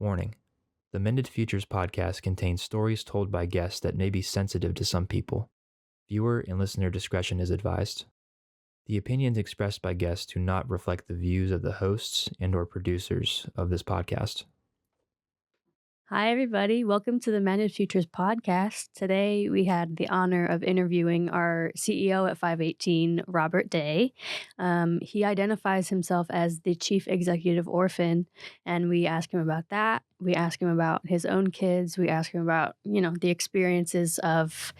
Warning: the Mended Futures Podcast contains stories told by guests that may be sensitive to some people. Viewer and listener discretion is advised. The opinions expressed by guests do not reflect the views of the hosts and/or producers of this podcast. Hi, everybody. Welcome to the Mended Futures Podcast. Today, we had the honor of interviewing our CEO at 518, Robert Day. He identifies himself as the Chief Executive Orphan, and we ask him about that. We ask him about his own kids. We ask him about, the experiences of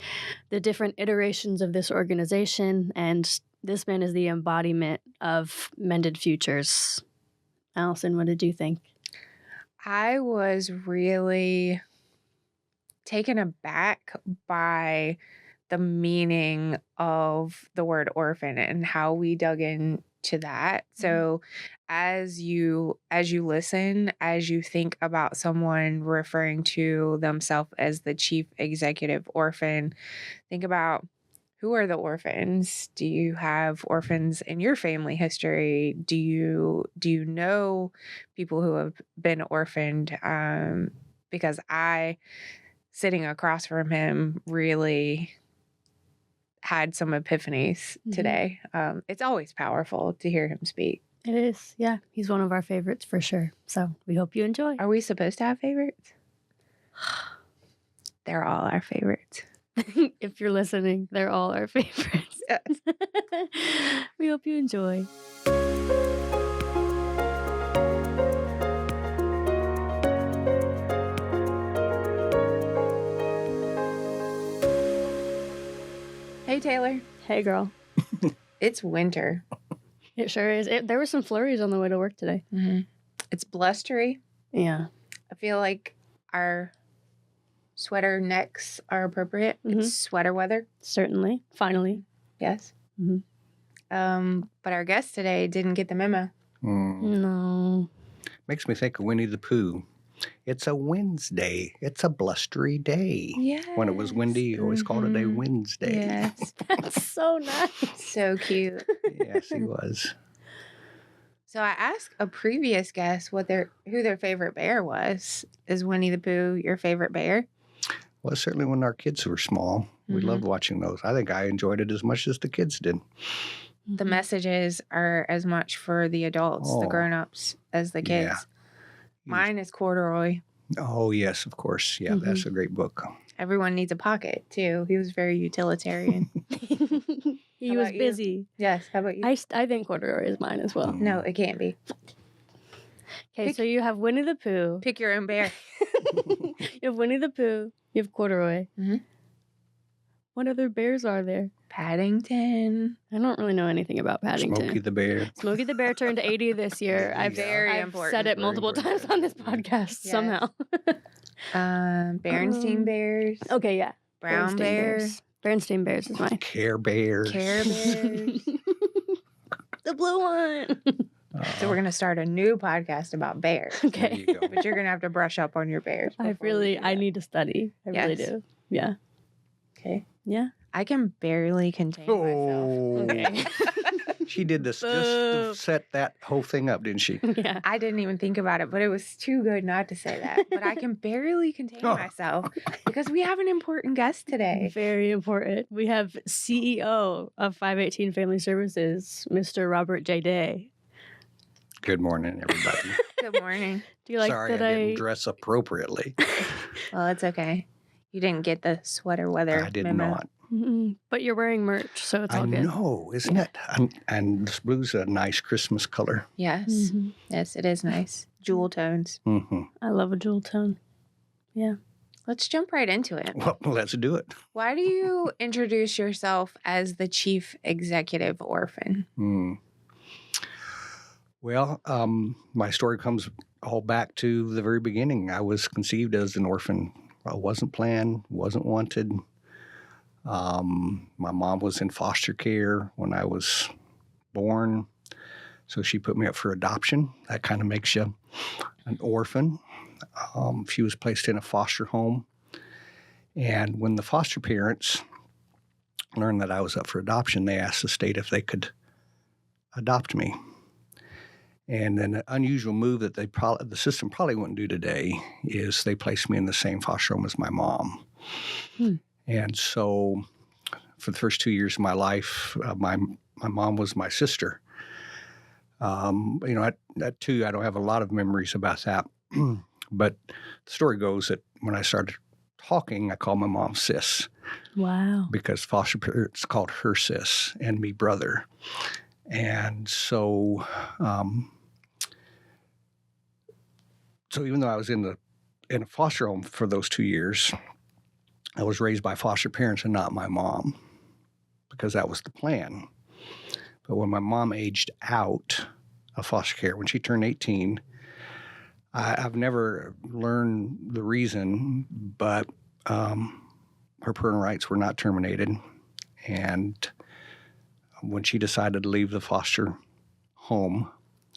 the different iterations of this organization. And this man is the embodiment of Mended Futures. Allison, what did you think? I was really taken aback by the meaning of the word orphan and how we dug into that. So as you listen, as you think about someone referring to themselves as the chief executive orphan, think about, who are the orphans? Do you have orphans in your family history? Do you know people who have been orphaned? Because I, sitting across from him, really had some epiphanies today. It's always powerful to hear him speak. It is, yeah. He's one of our favorites for sure. So we hope you enjoy. Are we supposed to have favorites? They're all our favorites. If you're listening, they're all our favorites. Yes. We hope you enjoy. Hey, Taylor. Hey, girl. It's winter. It sure is. There were some flurries on the way to work today. Mm-hmm. It's blustery. Yeah. I feel like our sweater necks are appropriate. It's sweater weather. Certainly. Finally. Yes. But our guest today didn't get the memo. No. Makes me think of Winnie the Pooh. It's a Wednesday. It's a blustery day. Yeah. When it was windy, you always called it a Wednesday. Yes. That's so nice. So cute. Yes, he was. So I asked a previous guest who their favorite bear was. Is Winnie the Pooh your favorite bear? Well, certainly when our kids were small, we loved watching those. I think I enjoyed it as much as the kids did. The messages are as much for the adults, the grown-ups, as the kids. Yeah. Mine is Corduroy. Oh, yes, of course. Yeah, that's a great book. Everyone needs a pocket, too. He was very utilitarian. He How was about you? busy. Yes. How about you? I think Corduroy is mine as well. No, it can't be. Okay, so you have Winnie the Pooh. Pick your own bear. You have Winnie the Pooh. You have Corduroy. Mhm. What other bears are there? Paddington. I don't really know anything about Paddington. Smokey the Bear. Smokey the Bear turned 80 this year. I've important. said it Very multiple times on this podcast Yes. somehow. Berenstain Bears. Okay, yeah. Brown Berenstain Bears. Berenstain Bears is mine. Care Bears. Care Bears. The blue one. So we're going to start a new podcast about bears. There Okay. you go. But you're going to have to brush up on your bears. I before we do that. need to study. I really Yes. do. Yeah. Okay. Yeah. I can barely contain myself. Oh, Okay. she did this just Boo. to set that whole thing up, didn't she? Yeah. I didn't even think about it, but it was too good not to say that. But I can barely contain Oh. myself because we have an important guest today. Very important. We have CEO of 518 Family Services, Mr. Robert J. Day. Good morning, everybody. Good morning. Do you like Sorry that I didn't dress appropriately. Well, it's okay. You didn't get the sweater weather I did memo. not. But you're wearing merch, so it's I all good. know, isn't it? And this blue's a nice Christmas color. Yes. Mhm. Yes, it is nice. Jewel tones. Mm-hmm. I love a jewel tone. Yeah. Let's jump right into it. Well, let's do it. Why do you introduce yourself as the chief executive orphan? Well, my story comes all back to the very beginning. I was conceived as an orphan. I wasn't planned, wasn't wanted. My mom was in foster care when I was born, so she put me up for adoption. That kind of makes you an orphan. She was placed in a foster home, and when the foster parents learned that I was up for adoption, they asked the state if they could adopt me. And then an unusual move that the system probably wouldn't do today is they placed me in the same foster home as my mom. And so for the first 2 years of my life, my mom was my sister. At 2, I don't have a lot of memories about that. But the story goes that when I started talking, I called my mom sis. Wow. Because foster parents called her sis and me brother. And so even though I was in a foster home for those 2 years, I was raised by foster parents and not my mom, because that was the plan. But when my mom aged out of foster care, when she turned 18, I've never learned the reason, but her parental rights were not terminated. And when she decided to leave the foster home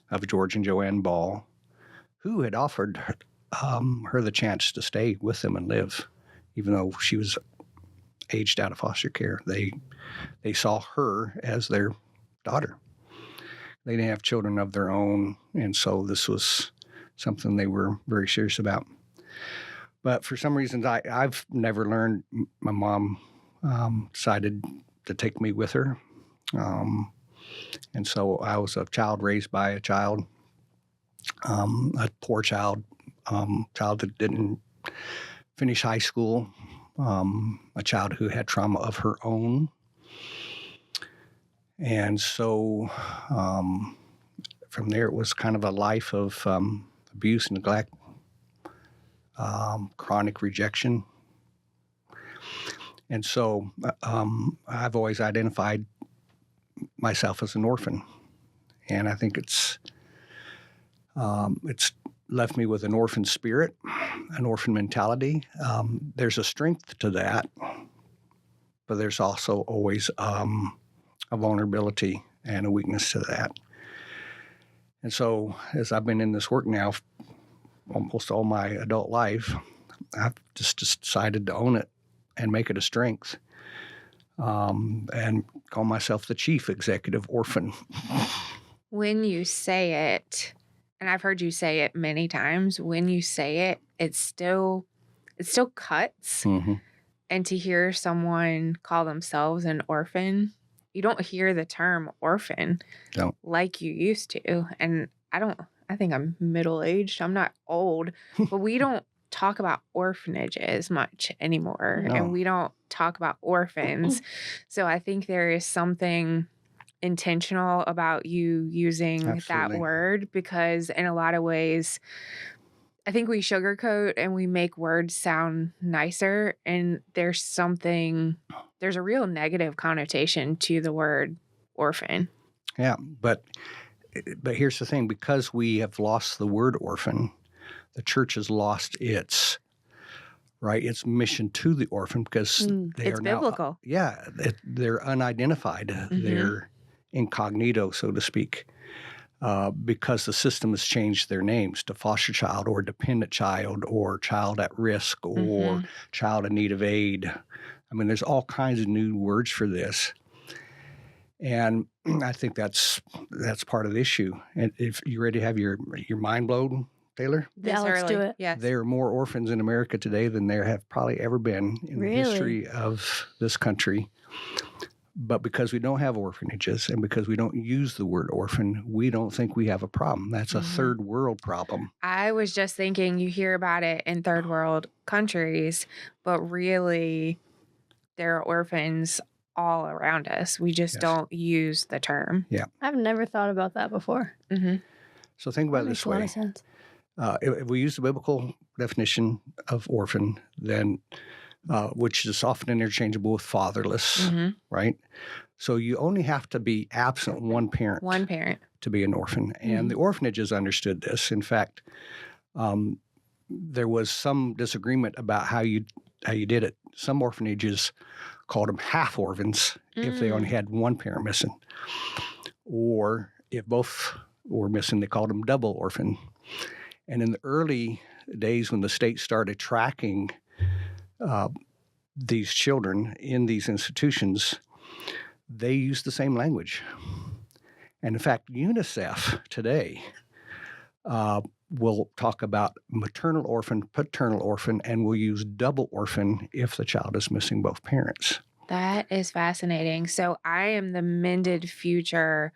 of George and Joanne Ball, who had offered her the chance to stay with them and live, even though she was aged out of foster care, they saw her as their daughter. They didn't have children of their own, and so this was something they were very serious about. But for some reasons, I've never learned. My mom decided to take me with her. And so I was a child raised by a child, a poor child, child that didn't finish high school, a child who had trauma of her own. And so from there, it was kind of a life of abuse, neglect, chronic rejection. And so I've always identified myself as an orphan. And I think it's left me with an orphan spirit, an orphan mentality. There's a strength to that, but there's also always a vulnerability and a weakness to that. And so as I've been in this work now almost all my adult life, I've just decided to own it and make it a strength, and call myself the chief executive orphan. When you say it, and I've heard you say it many times, when you say it, it still cuts. Mm-hmm. And to hear someone call themselves an orphan, you don't hear the term orphan like you used to. And I think I'm middle-aged. I'm not old, but we don't talk about orphanages much anymore. No. And we don't talk about orphans. So I think there is something intentional about you using Absolutely. that word, because in a lot of ways, I think we sugarcoat and we make words sound nicer, and there's a real negative connotation to the word orphan. Yeah, but here's the thing: because we have lost the word orphan, the church has lost its mission to the orphan, because they it's are biblical. Now, they're unidentified. Mm-hmm. They're incognito, so to speak. Because the system has changed their names to foster child or dependent child or child at risk or child in need of aid. I mean, there's all kinds of new words for this. And I think that's part of the issue. And if you're ready to have your mind blown, Taylor? Yeah, let's do it. Yes. There are more orphans in America today than there have probably ever been in the history of this country. But because we don't have orphanages and because we don't use the word orphan, we don't think we have a problem. That's a third world problem. I was just thinking, you hear about it in third world countries, but really there are orphans all around us. We just don't use the term. Yeah. I've never thought about that before. Mm-hmm. So think about it this way. Makes a lot of sense. If we use the biblical definition of orphan, then which is often interchangeable with fatherless, right? So you only have to be absent one parent to be an orphan. And the orphanages understood this. In fact, there was some disagreement about how you did it. Some orphanages called them half orphans if they only had one parent missing. Or if both were missing, they called them double orphan. And in the early days when the state started tracking these children in these institutions, they use the same language. And in fact, UNICEF today we'll talk about maternal orphan, paternal orphan, and we'll use double orphan if the child is missing both parents. That is fascinating. So I am the mended future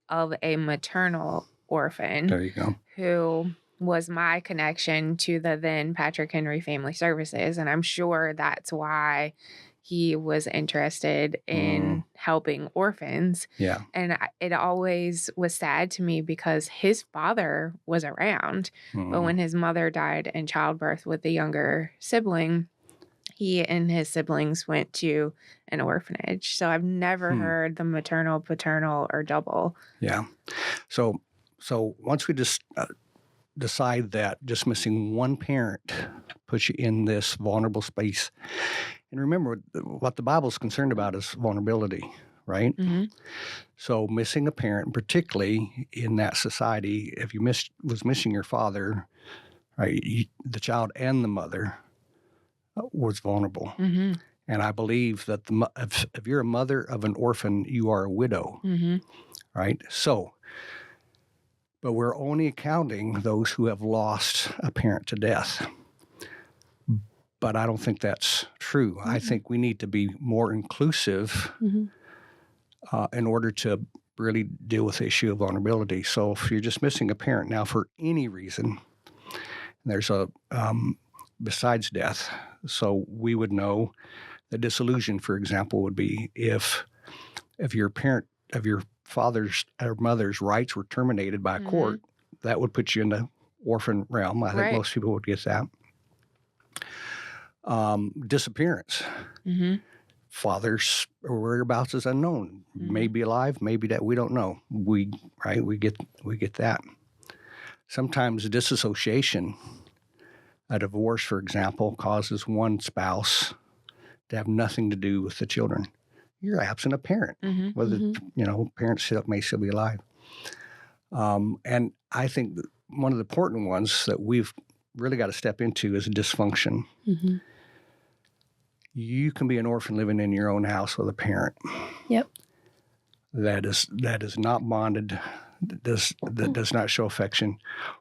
of a maternal orphan. There you go. Who was my connection to the then Patrick Henry Family Services. And I'm sure that's why he was interested in helping orphans. Yeah. And it always was sad to me because his father was around. But when his mother died in childbirth with the younger sibling, he and his siblings went to an orphanage. So I've never heard the maternal, paternal, or double. Yeah. So once we just decide that just missing one parent puts you in this vulnerable space. And remember, what the Bible's concerned about is vulnerability, right? Mm-hmm. So missing a parent, particularly in that society, if you was missing your father, right, the child and the mother was vulnerable. Mm-hmm. And I believe that if you're a mother of an orphan, you are a widow, right? So, but we're only counting those who have lost a parent to death. But I don't think that's true. I think we need to be more inclusive in order to really deal with the issue of vulnerability. So if you're just missing a parent now for any reason, there's a besides death. So we would know that dissolution, for example, would be if your father's or mother's rights were terminated by a court, that would put you in the orphan realm. I think most people would get that. Disappearance. Father's whereabouts is unknown. Maybe alive, maybe that we don't know. We get that. Sometimes disassociation, a divorce, for example, causes one spouse to have nothing to do with the children. You're absent a parent, whether parents may still be alive. And I think one of the important ones that we've really got to step into is dysfunction. You can be an orphan living in your own house with a parent. Yep. That is not bonded, that does not show affection.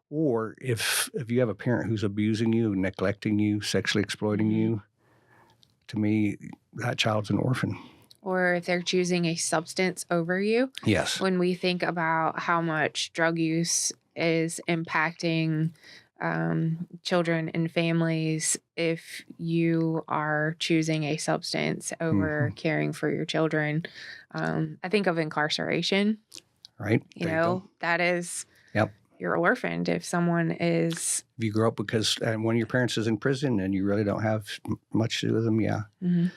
Or if you have a parent who's abusing you, neglecting you, sexually exploiting you, to me, that child's an orphan. Or if they're choosing a substance over you. Yes. When we think about how much drug use is impacting children and families, if you are choosing a substance over caring for your children, I think of incarceration. Right. You know, that is, you're orphaned if someone is. If you grow up because one of your parents is in prison and you really don't have much to do with them,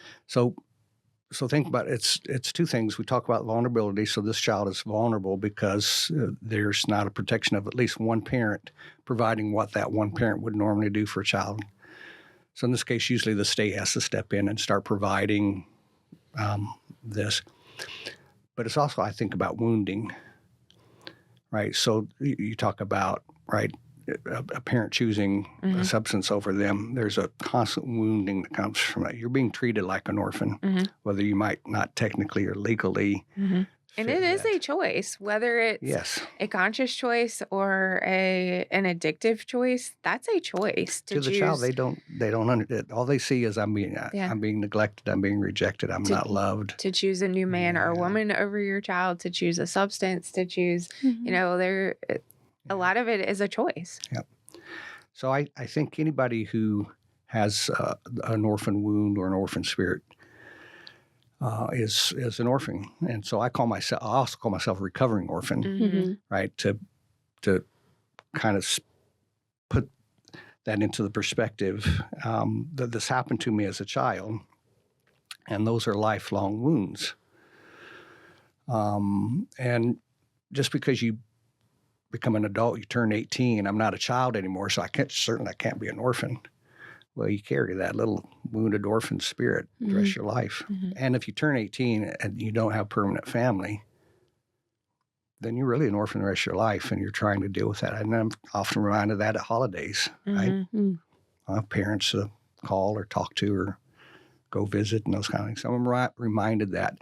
So think about it. It's two things. We talk about vulnerability. So this child is vulnerable because there's not a protection of at least one parent providing what that one parent would normally do for a child. So in this case, usually the state has to step in and start providing this. But it's also, I think, about wounding, right? So you talk about, right, a parent choosing a substance over them. There's a constant wounding that comes from that. You're being treated like an orphan, whether you might not technically or legally. And it is a choice, whether it's a conscious choice or an addictive choice. That's a choice to choose. The child, they don't understand. All they see is I'm being neglected, I'm being rejected, I'm not loved. To choose a new man or woman over your child, to choose a substance, to choose, a lot of it is a choice. Yep. So I think anybody who has an orphan wound or an orphan spirit is an orphan, and so I also call myself a recovering orphan, right? To kind of put that into the perspective that this happened to me as a child, and those are lifelong wounds. And just because you become an adult, you turn 18, I'm not a child anymore, so I can't be an orphan. Well, you carry that little wounded orphan spirit the rest of your life. And if you turn 18 and you don't have permanent family, then you're really an orphan the rest of your life, and you're trying to deal with that. And I'm often reminded of that at holidays, right? Parents to call or talk to or go visit and those kind of things. So I'm reminded that.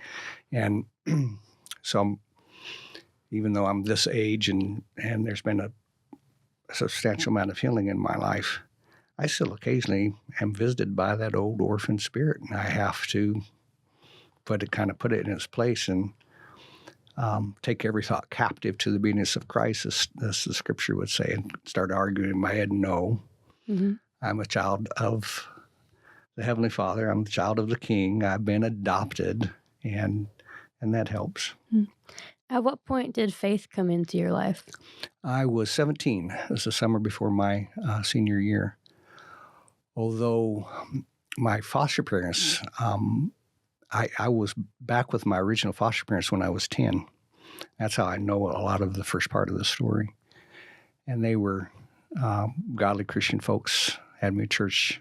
And so even though I'm this age and there's been substantial amount of healing in my life, I still occasionally am visited by that old orphan spirit, and I have to put it in its place and take every thought captive to the obedience of Christ, as the scripture would say, and start arguing in my head, no, I'm a child of the Heavenly Father. I'm the child of the King. I've been adopted, and that helps. At what point did faith come into your life? I was 17. It was the summer before my senior year. Although my foster parents, I was back with my original foster parents when I was 10. That's how I know a lot of the first part of the story. And they were godly Christian folks, had me to church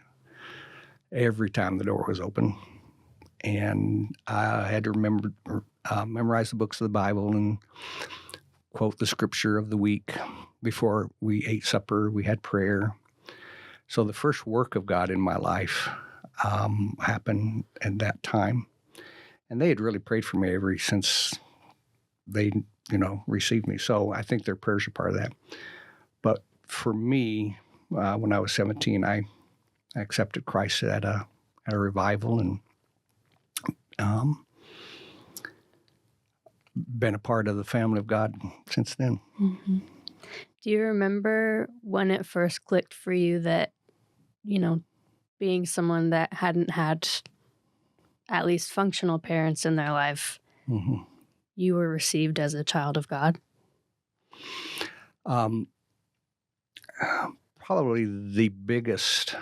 every time the door was open. And I had to memorize the books of the Bible and quote the scripture of the week. Before we ate supper, we had prayer. So the first work of God in my life happened at that time. And they had really prayed for me ever since they, received me. So I think their prayers are part of that. But for me, when I was 17, I accepted Christ at a revival and been a part of the family of God since then. Mm-hmm. Do you remember when it first clicked for you that, being someone that hadn't had at least functional parents in their life, you were received as a child of God? Probably the biggest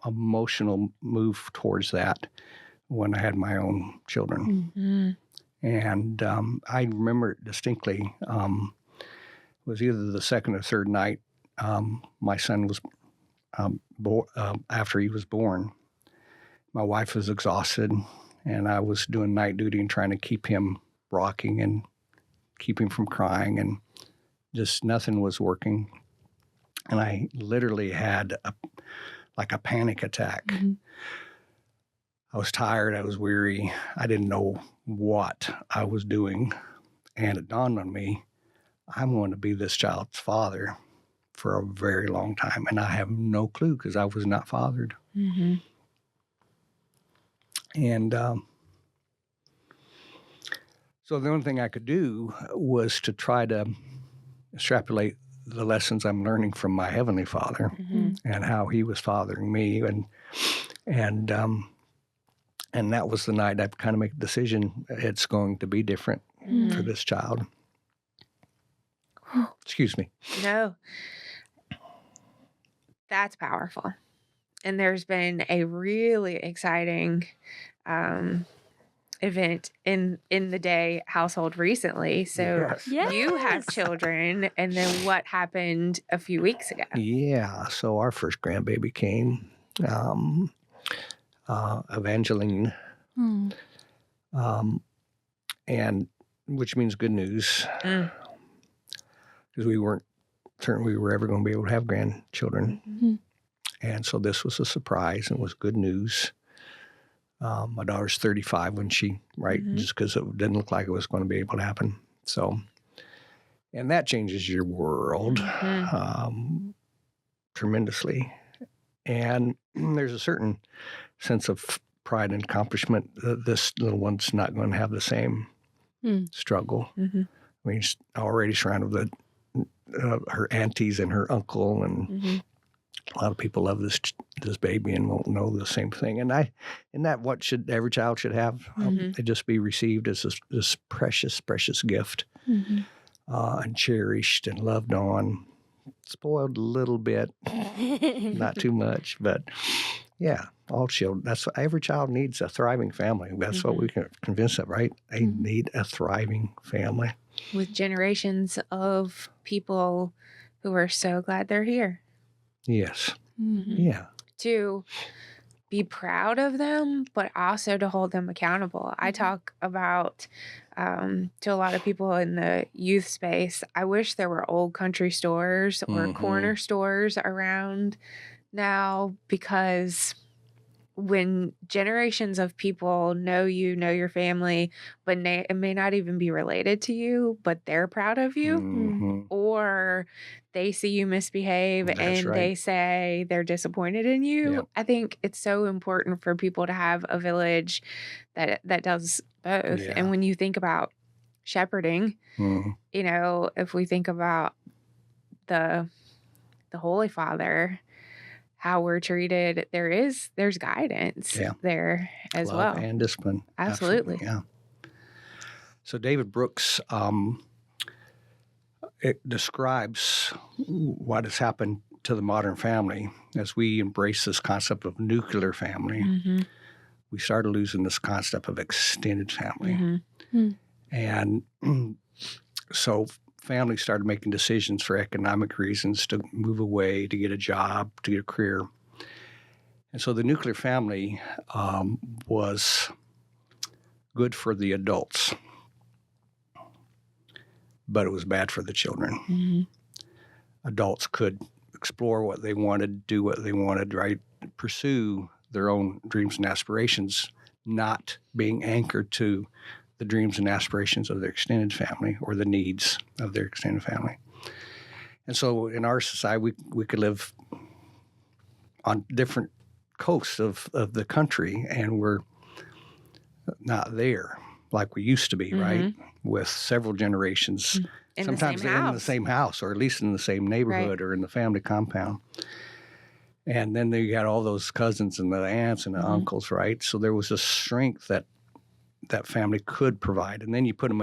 emotional move towards that when I had my own children. Mm-hmm. And I remember it distinctly. It was either the second or third night my son was after he was born. My wife was exhausted, and I was doing night duty and trying to keep him rocking and keep him from crying, and just nothing was working. And I literally had a panic attack. Mm-hmm. I was tired. I was weary. I didn't know what I was doing. And it dawned on me, I'm going to be this child's father for a very long time. And I have no clue because I was not fathered. Mm-hmm. And so the only thing I could do was to try to extrapolate the lessons I'm learning from my Heavenly Father and how He was fathering me. And that was the night I kind of made the decision, it's going to be different for this child. Excuse me. No. That's powerful. And there's been a really exciting event in the Day household recently. So yes. You have children, and then what happened a few weeks ago? Yeah. So our first grandbaby came, Evangeline, and which means good news, because we weren't certain we were ever going to be able to have grandchildren. Mm-hmm. And so this was a surprise and was good news. My daughter's 35 when she, just because it didn't look like it was going to be able to happen. So, and that changes your world tremendously. And there's a certain sense of pride and accomplishment that this little one's not going to have the same struggle. Mm-hmm. I mean, she's already surrounded with her aunties and her uncle, and a lot of people love this baby and won't know the same thing. And that what every child should have. It just be received as this precious, precious gift, and cherished and loved on, spoiled a little bit, not too much, but yeah, all children. That's what every child needs, a thriving family. That's what we can convince them, right? They need a thriving family with generations of people who are so glad they're here. Yes. Yeah. To be proud of them, but also to hold them accountable. I talk about to a lot of people in the youth space, I wish there were old country stores or corner stores around now, because when generations of people know you, know your family, but it may not even be related to you, but they're proud of you, Mhm. or they see you misbehave That's and right. they say they're disappointed in you. Yep. I think it's so important for people to have a village that does both. Yeah. And when you think about shepherding, Mhm. if we think about the Holy Father, how we're treated, there's guidance Yeah. there as Love well. and discipline. Absolutely. Yeah. So David Brooks, it describes what has happened to the modern family as we embrace this concept of nuclear family. Mm-hmm. We started losing this concept of extended family. Mm-hmm. And so families started making decisions for economic reasons to move away, to get a job, to get a career. And so the nuclear family was good for the adults, but it was bad for the children. Mm-hmm. Adults could explore what they wanted, do what they wanted, right? Pursue their own dreams and aspirations, not being anchored to the dreams and aspirations of their extended family or the needs of their extended family. And so in our society, we could live on different coasts of the country, and we're not there like we used to be, right? With several generations, sometimes in the same house, or at least in the same neighborhood, or in the family compound. And then you got all those cousins and the aunts and the uncles, right? So there was a strength that family could provide. And then you put them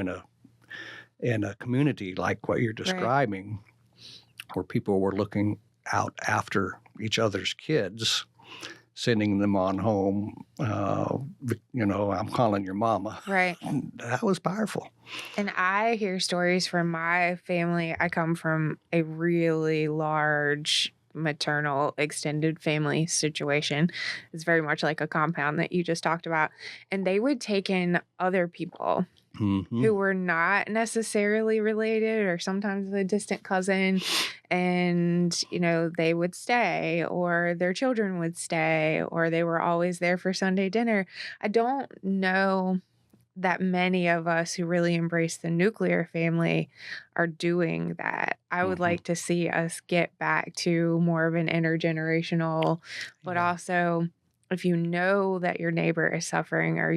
in a community like what you're describing, where people were looking out after each other's kids, sending them on home, I'm calling your mama. Right. That was powerful. And I hear stories from my family. I come from a really large maternal extended family situation. It's very much like a compound that you just talked about. And they would take in other people who were not necessarily related, or sometimes a distant cousin, and they would stay, or their children would stay, or they were always there for Sunday dinner. I don't know that many of us who really embrace the nuclear family are doing that. I would like to see us get back to more of an intergenerational, but also, if you know that your neighbor is suffering, or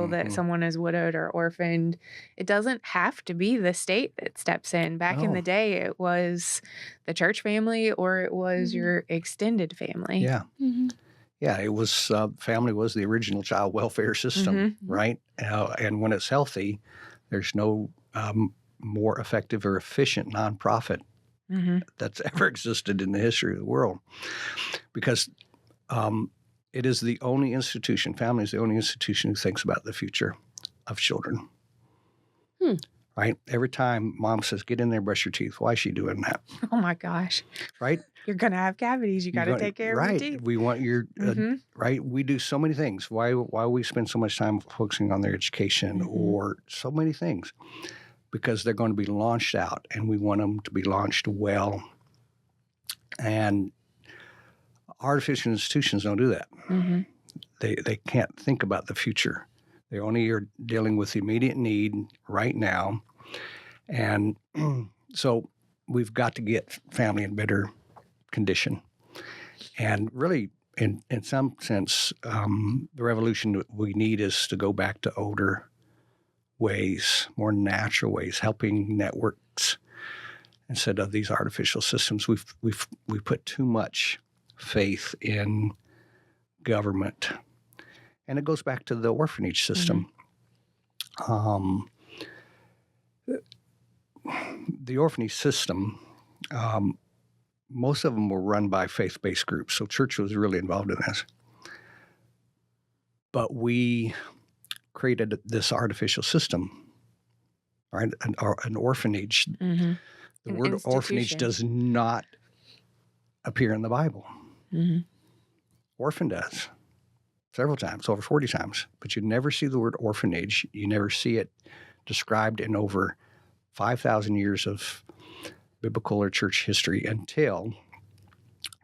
that someone is widowed or orphaned, it doesn't have to be the state that steps in. Back in the day, it was the church family, or it was your extended family. Yeah. Yeah, it was family was the original child welfare system, right? And when it's healthy, there's no more effective or efficient nonprofit that's ever existed in the history of the world, because it is the only institution, family is the only institution who thinks about the future of children. Right? Every time mom says, get in there, brush your teeth, why is she doing that? Oh my gosh. Right? You're going to have cavities. You got to take care of your teeth. We want your, right? We do so many things. Why we spend so much time focusing on their education or so many things? Because they're going to be launched out, and we want them to be launched well. And artificial institutions don't do that. They can't think about the future. They only are dealing with the immediate need right now. And so we've got to get family in better condition. And really, in some sense, the revolution that we need is to go back to older ways, more natural ways, helping networks instead of these artificial systems. We've put too much faith in government. And it goes back to the orphanage system. The orphanage system, most of them were run by faith-based groups, so church was really involved in this. But we created this artificial system, right? An orphanage. The word orphanage does not appear in the Bible. Orphan does. Several times, over 40 times. But you never see the word orphanage. You never see it described in over 5,000 years of biblical or church history until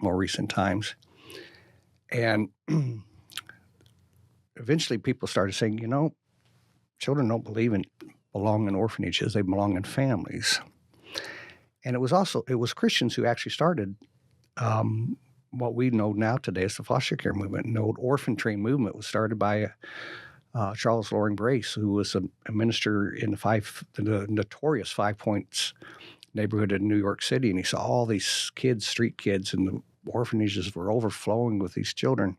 more recent times. And eventually people started saying, children don't belong in orphanages. They belong in families. And it was Christians who actually started what we know now today as the foster care movement. And the old orphan train movement was started by Charles Loring Brace, who was a minister in the notorious 5 Points neighborhood in New York City. And he saw all these kids, street kids, and the orphanages were overflowing with these children.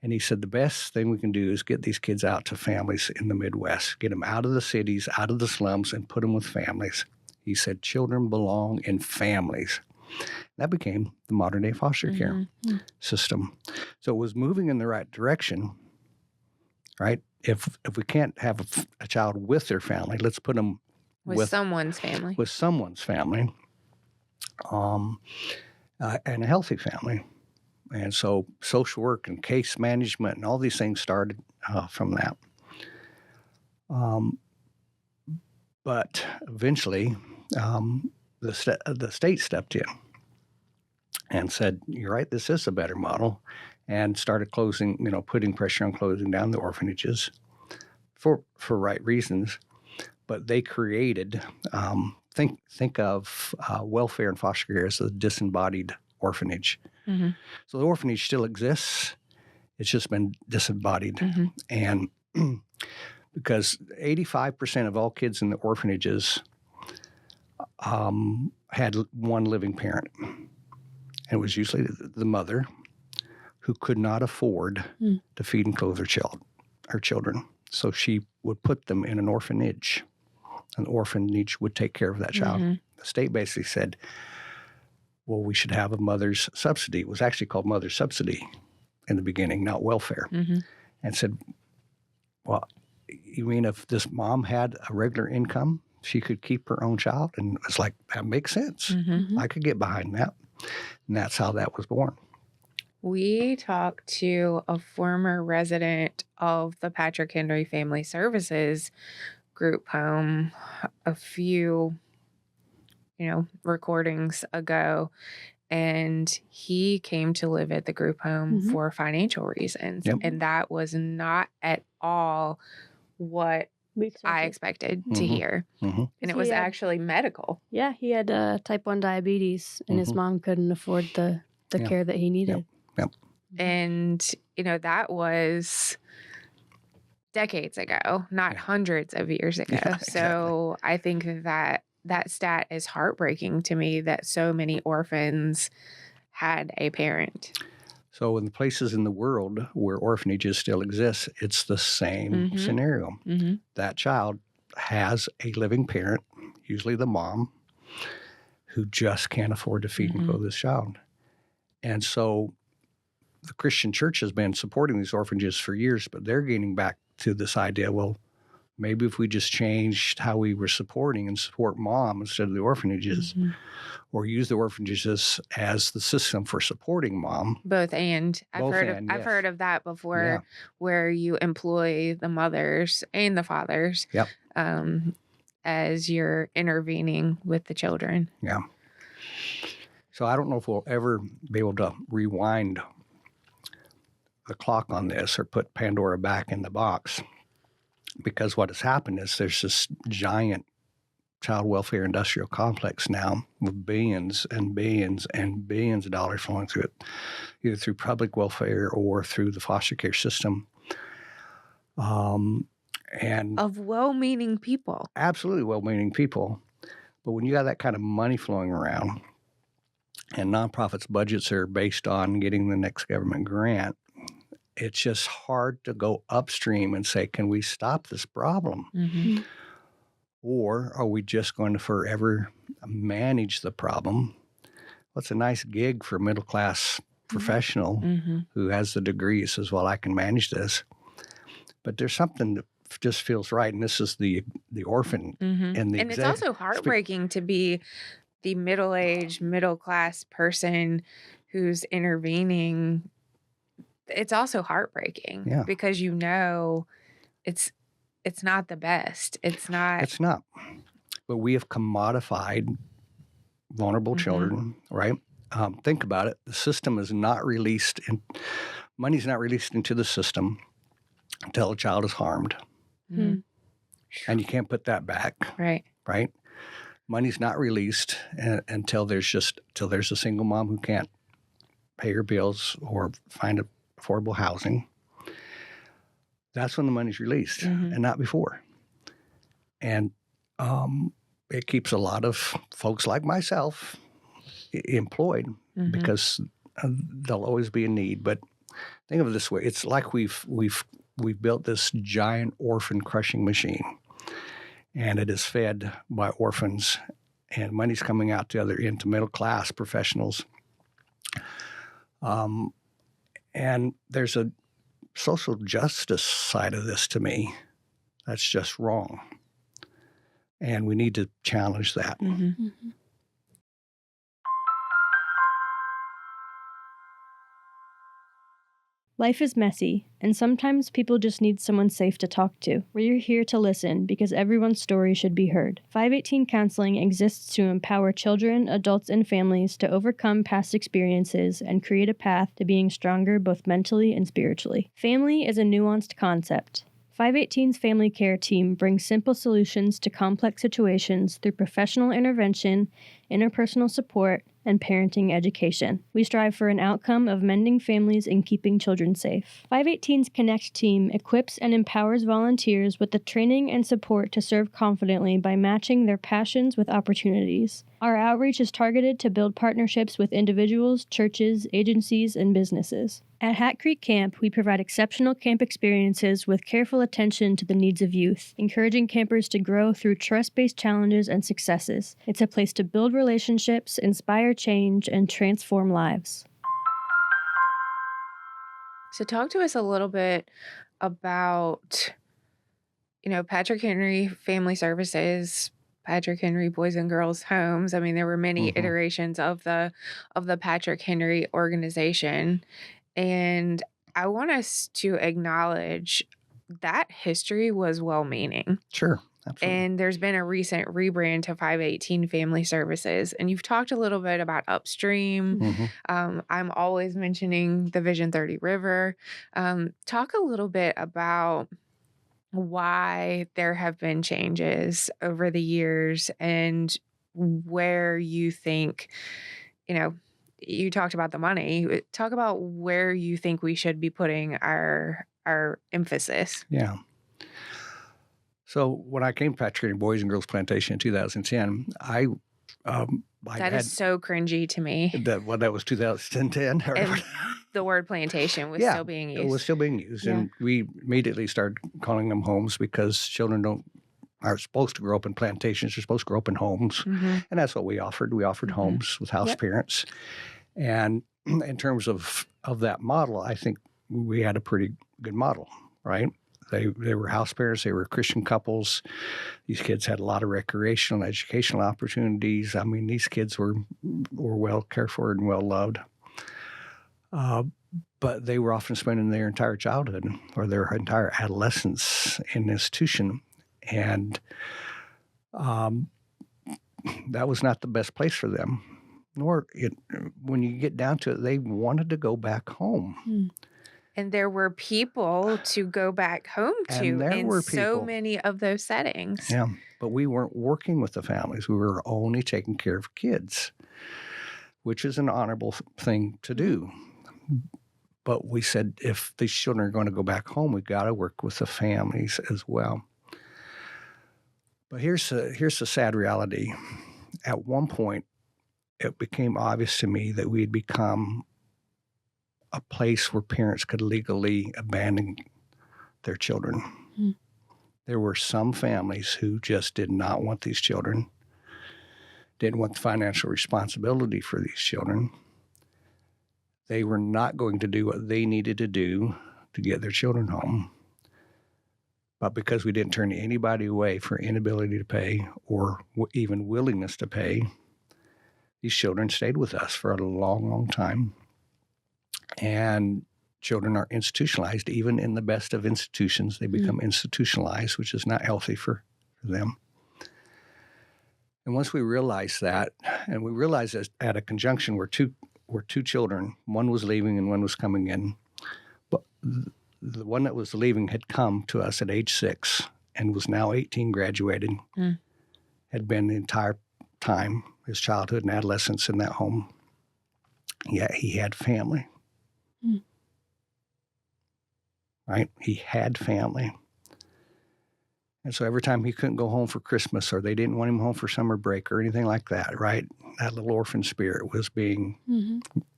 And he said, the best thing we can do is get these kids out to families in the Midwest, get them out of the cities, out of the slums, and put them with families. He said, children belong in families. That became the modern day foster care system. So it was moving in the right direction, right? If we can't have a child with their family, let's put them with someone's family. With someone's family, and a healthy family. And so social work and case management and all these things started from that. But eventually, the state stepped in and said, you're right, this is a better model, and started putting pressure on closing down the orphanages for right reasons. But they created, think of welfare and foster care as a disembodied orphanage. Mm-hmm. So the orphanage still exists. It's just been disembodied. Mm-hmm. And because 85% of all kids in the orphanages had one living parent. And it was usually the mother who could not afford to feed and clothe her children. So she would put them in an orphanage. An orphanage would take care of that child. Mm-hmm. The state basically said, well, we should have a mother's subsidy. It was actually called mother's subsidy in the beginning, not welfare. Mm-hmm. And said, well, you mean if this mom had a regular income, she could keep her own child? And it's like, that makes sense. Mm-hmm. I could get behind that. And that's how that was born. We talked to a former resident of the Patrick Henry Family Services group home a few, recordings ago, and he came to live at the group home for financial reasons. Yep. And that was not at all what I expected to hear. Mm-hmm. And it was actually medical. Yeah, he had type 1 diabetes, and his mom couldn't afford the care that he needed. Yep. And, that was decades ago, not hundreds of years ago. Yeah, exactly. So I think that stat is heartbreaking to me, that so many orphans had a parent. So in the places in the world where orphanages still exist, it's the same scenario. Mm-hmm. That child has a living parent, usually the mom, who just can't afford to feed and clothe this child. And so the Christian church has been supporting these orphanages for years, but they're getting back to this idea, well, maybe if we just changed how we were supporting and support mom instead of the orphanages, or use the orphanages as the system for supporting mom. Both and. I've heard of that before, where you employ the mothers and the fathers as you're intervening with the children. Yeah. So I don't know if we'll ever be able to rewind the clock on this or put Pandora back in the box, because what has happened is there's this giant child welfare industrial complex now with billions and billions and billions of dollars flowing through it, either through public welfare or through the foster care system. And of well-meaning people. Absolutely well-meaning people. But when you got that kind of money flowing around, and nonprofits' budgets are based on getting the next government grant, it's just hard to go upstream and say, can we stop this problem? Mm-hmm. Or are we just going to forever manage the problem? Well, it's a nice gig for a middle-class professional who has the degree, says, well, I can manage this. But there's something that just feels right, and this is the orphan. And it's also heartbreaking to be the middle-aged, middle-class person who's intervening. It's also heartbreaking because it's not the best. It's not. But we have commodified vulnerable children, right? Think about it. The system is not released, money's not released into the system until a child is harmed. Mm. And you can't put that back, Right. right? Money's not released until there's a single mom who can't pay her bills or find affordable housing. That's when the money's released, and not before. And it keeps a lot of folks like myself employed because there'll always be a need. But think of it this way: it's like we've built this giant orphan crushing machine, and it is fed by orphans, and money's coming out the other end to middle class professionals. And there's a social justice side of this to me that's just wrong. And we need to challenge that. Life is messy, and sometimes people just need someone safe to talk to. We're here to listen because everyone's story should be heard. 518 Counseling exists to empower children, adults, and families to overcome past experiences and create a path to being stronger both mentally and spiritually. Family is a nuanced concept. 518's family care team brings simple solutions to complex situations through professional intervention, interpersonal support, and parenting education. We strive for an outcome of mending families and keeping children safe. 518's Connect team equips and empowers volunteers with the training and support to serve confidently by matching their passions with opportunities. Our outreach is targeted to build partnerships with individuals, churches, agencies, and businesses. At Hat Creek Camp, we provide exceptional camp experiences with careful attention to the needs of youth, encouraging campers to grow through trust-based challenges and successes. It's a place to build relationships, inspire change, and transform lives. So talk to us a little bit about, Patrick Henry Family Services, Patrick Henry Boys and Girls Homes. I mean, there were many iterations of the Patrick Henry organization. And I want us to acknowledge that history was well-meaning. Sure, absolutely. And there's been a recent rebrand to 518 Family Services. And you've talked a little bit about upstream. I'm always mentioning the Vision 30 River. Talk a little bit about why there have been changes over the years and where you think, you talked about the money. Talk about where you think we should be putting our emphasis. Yeah. So when I came to Patrick Henry Boys and Girls Plantation in 2010, that is so cringy to me. That was 2010. And the word plantation was still being used. It was still being used. Yeah. And we immediately started calling them homes because children aren't supposed to grow up in plantations. They're supposed to grow up in homes. And that's what we offered. We offered homes with house parents. And in terms of that model, I think we had a pretty good model, right? They were house parents. They were Christian couples. These kids had a lot of recreational and educational opportunities. I mean, these kids were well cared for and well loved. But they were often spending their entire childhood or their entire adolescence in an institution. And that was not the best place for them. When you get down to it, they wanted to go back home. And there were people to go back home to in so many of those settings. Yeah, but we weren't working with the families. We were only taking care of kids, which is an honorable thing to do. But we said if these children are going to go back home, we've got to work with the families as well. But here's the sad reality. At one point, it became obvious to me that we had become a place where parents could legally abandon their children. There were some families who just did not want these children, didn't want the financial responsibility for these children. They were not going to do what they needed to do to get their children home. But because we didn't turn anybody away for inability to pay or even willingness to pay, these children stayed with us for a long, long time. And children are institutionalized. Even in the best of institutions, they become institutionalized, which is not healthy for them. And once we realized that, and we realized that at a conjunction where two children, one was leaving and one was coming in, but the one that was leaving had come to us at age 6 and was now 18, graduated, had been the entire time, his childhood and adolescence in that home. Yeah, he had family. Right? He had family. And so every time he couldn't go home for Christmas or they didn't want him home for summer break or anything like that, right? That little orphan spirit was being,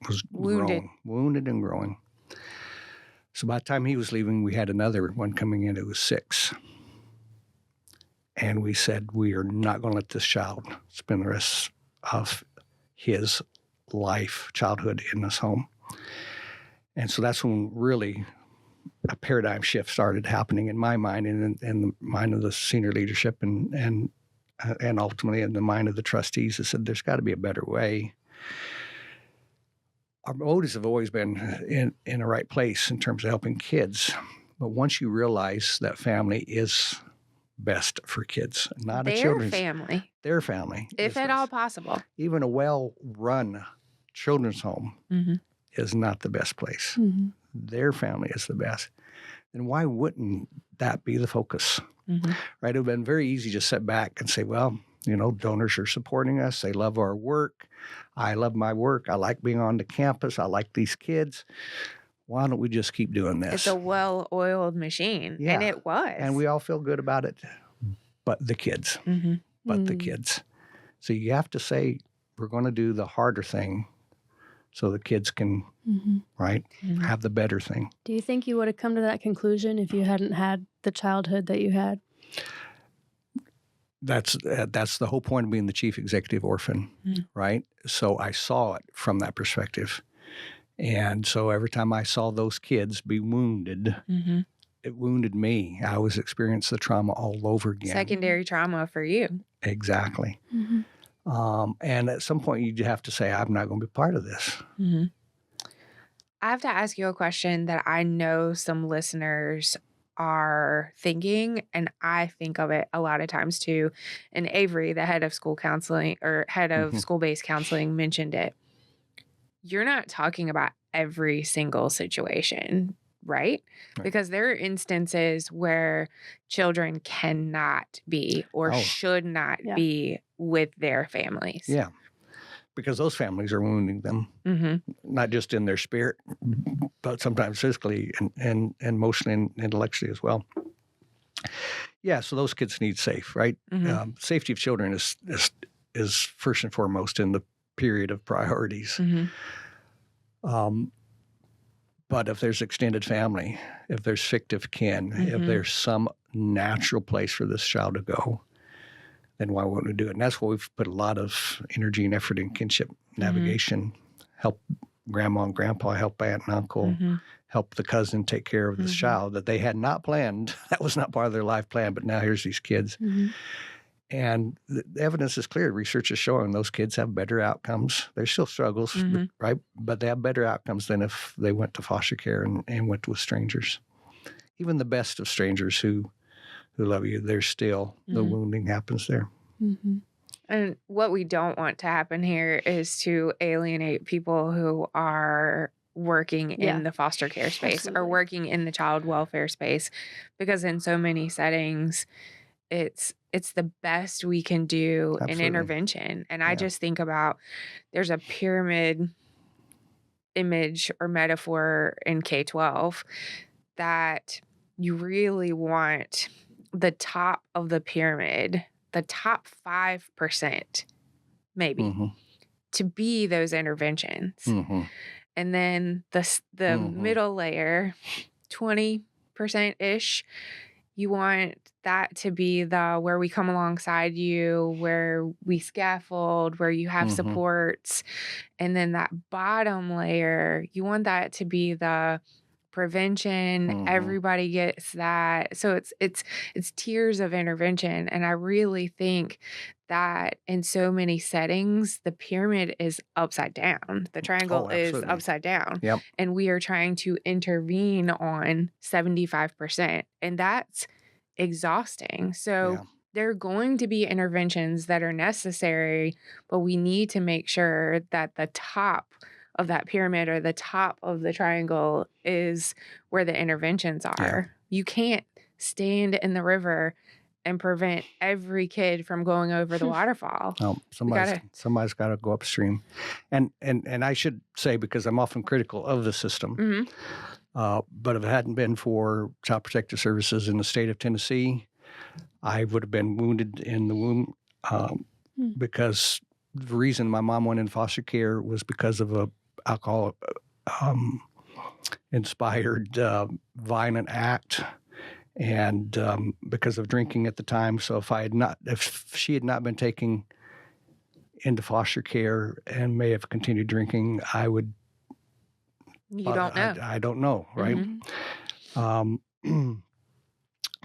was wounded and growing. So by the time he was leaving, we had another one coming in. It was 6. And we said, we are not going to let this child spend the rest of his life, childhood in this home. And so that's when really a paradigm shift started happening in my mind and in the mind of the senior leadership and ultimately in the mind of the trustees. I said, there's got to be a better way. Our motives have always been in the right place in terms of helping kids. But once you realize that family is best for kids, not a children's family. Their family. If at all possible. Even a well-run children's home is not the best place. Their family is the best. Then why wouldn't that be the focus? Right? It would have been very easy to sit back and say, well, you know, donors are supporting us. They love our work. I love my work. I like being on the campus. I like these kids. Why don't we just keep doing this? It's a well-oiled machine. Yeah. And it was. And we all feel good about it. But the kids. But the kids. So you have to say, we're going to do the harder thing so the kids can, right, have the better thing. Do you think you would have come to that conclusion if you hadn't had the childhood that you had? That's the whole point of being the chief executive orphan, right? So I saw it from that perspective. And so every time I saw those kids be wounded, it wounded me. I was experiencing the trauma all over again. Secondary trauma for you. Exactly. And at some point you have to say, I'm not going to be part of this. I have to ask you a question that I know some listeners are thinking, and I think of it a lot of times too. And Avery, the head of school counseling or head of school-based counseling, mentioned it. You're not talking about every single situation, right? Because there are instances where children cannot be or should not be with their families. Yeah. Because those families are wounding them, not just in their spirit, but sometimes physically and emotionally and intellectually as well. Yeah, so those kids need safe, right? Safety of children is first and foremost in the period of priorities. But if there's extended family, if there's fictive kin, if there's some natural place for this child to go, then why wouldn't we do it? And that's why we've put a lot of energy and effort in kinship navigation, help grandma and grandpa, help aunt and uncle, help the cousin take care of this child that they had not planned. That was not part of their life plan, but now here's these kids. And the evidence is clear. Research is showing those kids have better outcomes. There's still struggles, right? But they have better outcomes than if they went to foster care and went with strangers. Even the best of strangers who love you, there's still the wounding happens there. And what we don't want to happen here is to alienate people who are working in the foster care space or working in the child welfare space, because in so many settings, it's the best we can do in intervention. And I just think about, there's a pyramid image or metaphor in K-12 that you really want the top of the pyramid, the top 5%, maybe, to be those interventions. And then the middle layer, 20%-ish, you want that to be the where we come alongside you, where we scaffold, where you have supports. And then that bottom layer, you want that to be the prevention. Everybody gets that. So it's tiers of intervention. And I really think that in so many settings, the pyramid is upside down. The triangle is upside down. And we are trying to intervene on 75%. And that's exhausting. So there are going to be interventions that are necessary, but we need to make sure that the top of that pyramid or the top of the triangle is where the interventions are. Yeah. You can't stand in the river and prevent every kid from going over the waterfall. No, somebody's got to go upstream. And I should say, because I'm often critical of the system, but if it hadn't been for Child Protective Services in the state of Tennessee, I would have been wounded in the womb because the reason my mom went in foster care was because of a alcohol inspired violent act, and because of drinking at the time. So if she had not been taken into foster care and may have continued drinking, I would. You don't know. I don't know, right?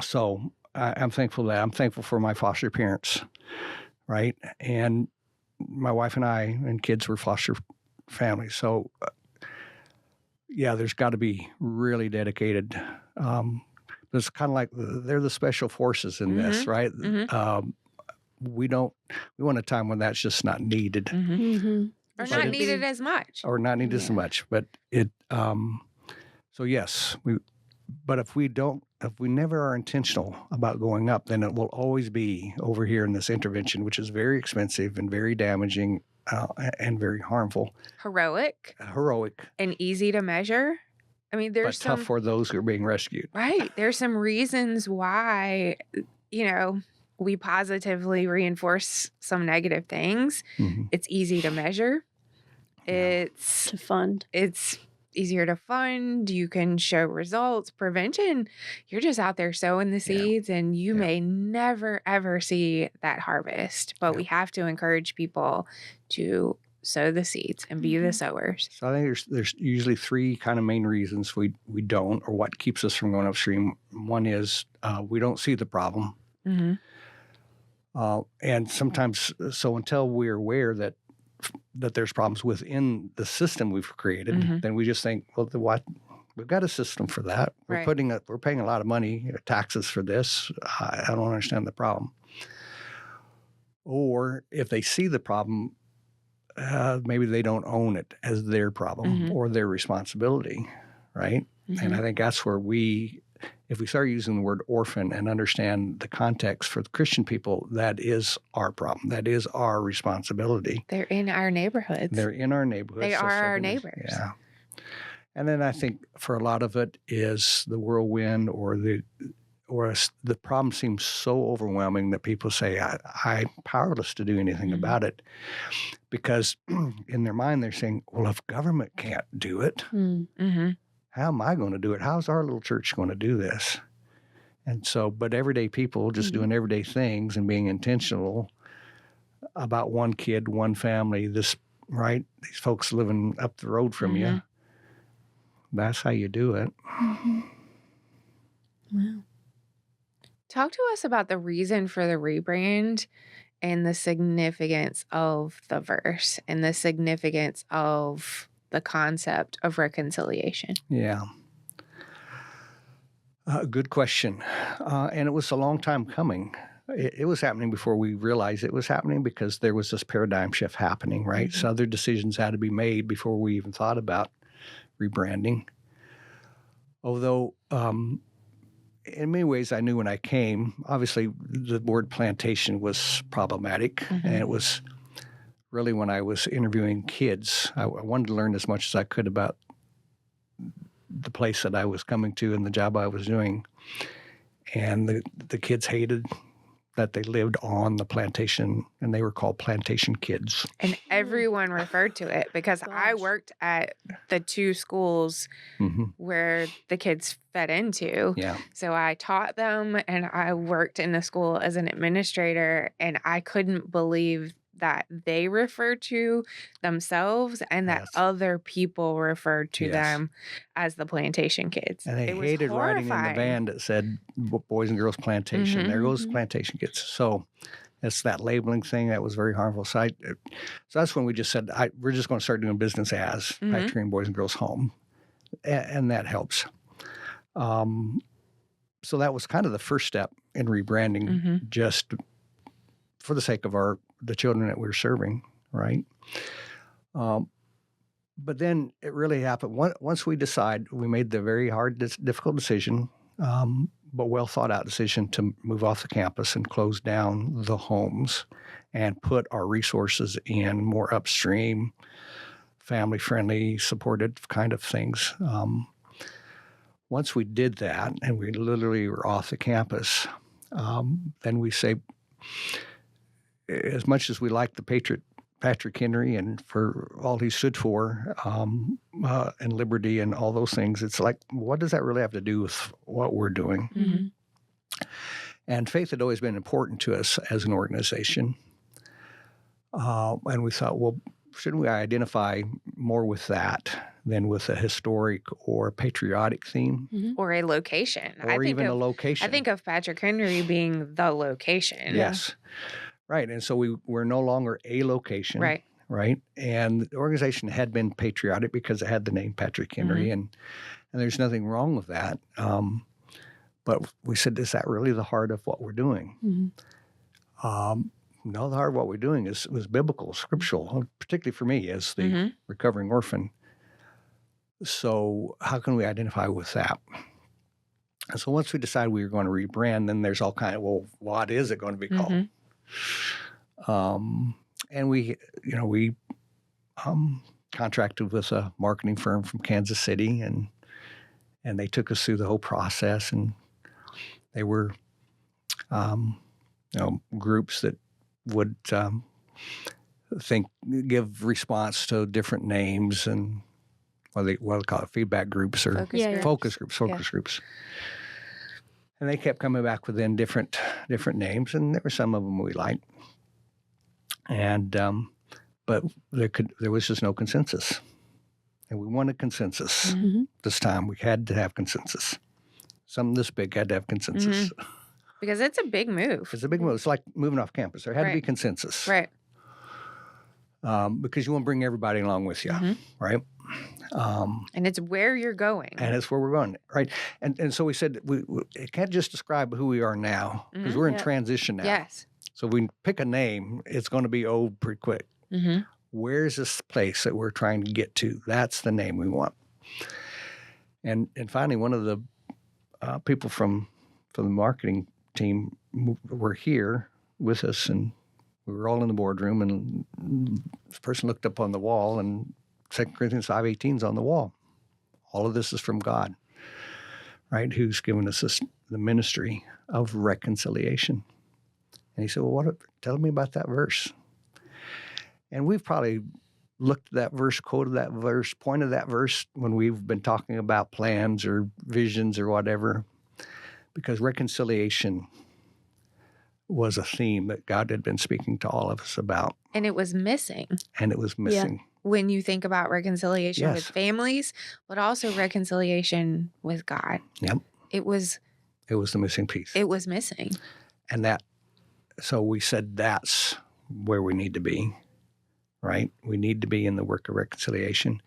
So I'm thankful that I'm thankful for my foster parents, right? And my wife and I and kids were foster families. So, yeah, there's got to be really dedicated. It's kind of like they're the special forces in this, right? We want a time when that's just not needed. Or not needed as much. Or not needed as much. But so yes, but if we never are intentional about going up, then it will always be over here in this intervention, which is very expensive and very damaging and very harmful. Heroic. And easy to measure. I mean, there's tough for those who are being rescued. Right. There's some reasons why, we positively reinforce some negative things. It's easy to measure. It's to fund. It's easier to fund. You can show results. Prevention, you're just out there sowing the seeds and you may never, ever see that harvest. But we have to encourage people to sow the seeds and be the sowers. So I think there's usually three kind of main reasons we don't, or what keeps us from going upstream. One is we don't see the problem. And sometimes, so until we're aware that there's problems within the system we've created, then we just think, well, we've got a system for that. We're paying a lot of money, taxes for this. I don't understand the problem. Or if they see the problem, maybe they don't own it as their problem or their responsibility, right? And I think that's where if we start using the word orphan and understand the context for the Christian people, that is our problem. That is our responsibility. They're in our neighborhoods. They are our neighbors. Yeah. And then I think for a lot of it is the whirlwind or the problem seems so overwhelming that people say, I'm powerless to do anything about it. Because in their mind, they're saying, well, if government can't do it, how am I going to do it? How's our little church going to do this? And so, but everyday people just doing everyday things and being intentional about one kid, one family, these folks living up the road from you, that's how you do it. Wow. Talk to us about the reason for the rebrand and the significance of the verse and the significance of the concept of reconciliation. Yeah. Good question. And it was a long time coming. It was happening before we realized it was happening because there was this paradigm shift happening, right? So other decisions had to be made before we even thought about rebranding. Although, in many ways, I knew when I came, obviously the word plantation was problematic. And it was really when I was interviewing kids, I wanted to learn as much as I could about the place that I was coming to and the job I was doing. And the kids hated that they lived on the plantation, and they were called plantation kids. And everyone referred to it because I worked at the two schools where the kids fed into. Yeah. So I taught them and I worked in the school as an administrator, and I couldn't believe that they referred to themselves and that other people referred to them as the plantation kids. And they hated riding in the van that said Boys and Girls Plantation. There goes plantation kids. So it's that labeling thing that was very harmful. So that's when we just said, we're just going to start doing business as Pastoring Boys and Girls Home. And that helps. So that was kind of the first step in rebranding, just for the sake of the children that we were serving, right? But then it really happened. Once we made the very hard, difficult decision, but well thought out decision to move off the campus and close down the homes and put our resources in more upstream, family-friendly, supported kind of things. Once we did that and we literally were off the campus, then we say, as much as we like the patriot Patrick Henry and for all he stood for, and liberty and all those things, it's like, what does that really have to do with what we're doing? Mm-hmm. And faith had always been important to us as an organization. And we thought, well, shouldn't we identify more with that than with a historic or patriotic theme? Mm-hmm. Or a location. Or even a location. I think of Patrick Henry being the location. Yes. Right. And so we're no longer a location. Right. Right. And the organization had been patriotic because it had the name Patrick Henry, Mm-hmm. and there's nothing wrong with that. But we said, is that really the heart of what we're doing? Mm-hmm. No, the heart of what we're doing was biblical, scriptural, particularly for me as the Mm-hmm. recovering orphan. So how can we identify with that? And so once we decided we were going to rebrand, then there's all kind of, well, what is it going to be called? Mm-hmm. And we contracted with a marketing firm from Kansas City, and they took us through the whole process, and they were, groups that would give response to different names, and what they call it, feedback groups or focus groups. And they kept coming back within different names, and there were some of them we liked. And but there was just no consensus, and we wanted consensus. Mm-hmm. This time we had to have consensus. Something this big had to have consensus. Mm-hmm. Because it's a big move. It's a big move. It's like moving off campus. There had to be consensus, right? Because you want to bring everybody along with you, Mm-hmm. right? And it's where you're going. And it's where we're going, right? And so we said it can't just describe who we are now, because we're in transition now. Yes. So if we pick a name, it's going to be old pretty quick. Mm-hmm. Where's this place that we're trying to get to? That's the name we want. And finally, one of the people from the marketing team were here with us, and we were all in the boardroom, and this person looked up on the wall, and 2 Corinthians 5:18 is on the wall. All of this is from God, right? Who's given us the ministry of reconciliation. And he said, well, tell me about that verse. And we've probably looked at that verse, quoted that verse, pointed that verse when we've been talking about plans or visions or whatever, because reconciliation was a theme that God had been speaking to all of us about. And it was missing. When you think about reconciliation with families, but also reconciliation with God. Yep. It was the missing piece. It was missing. And so we said that's where we need to be, right? We need to be in the work of reconciliation.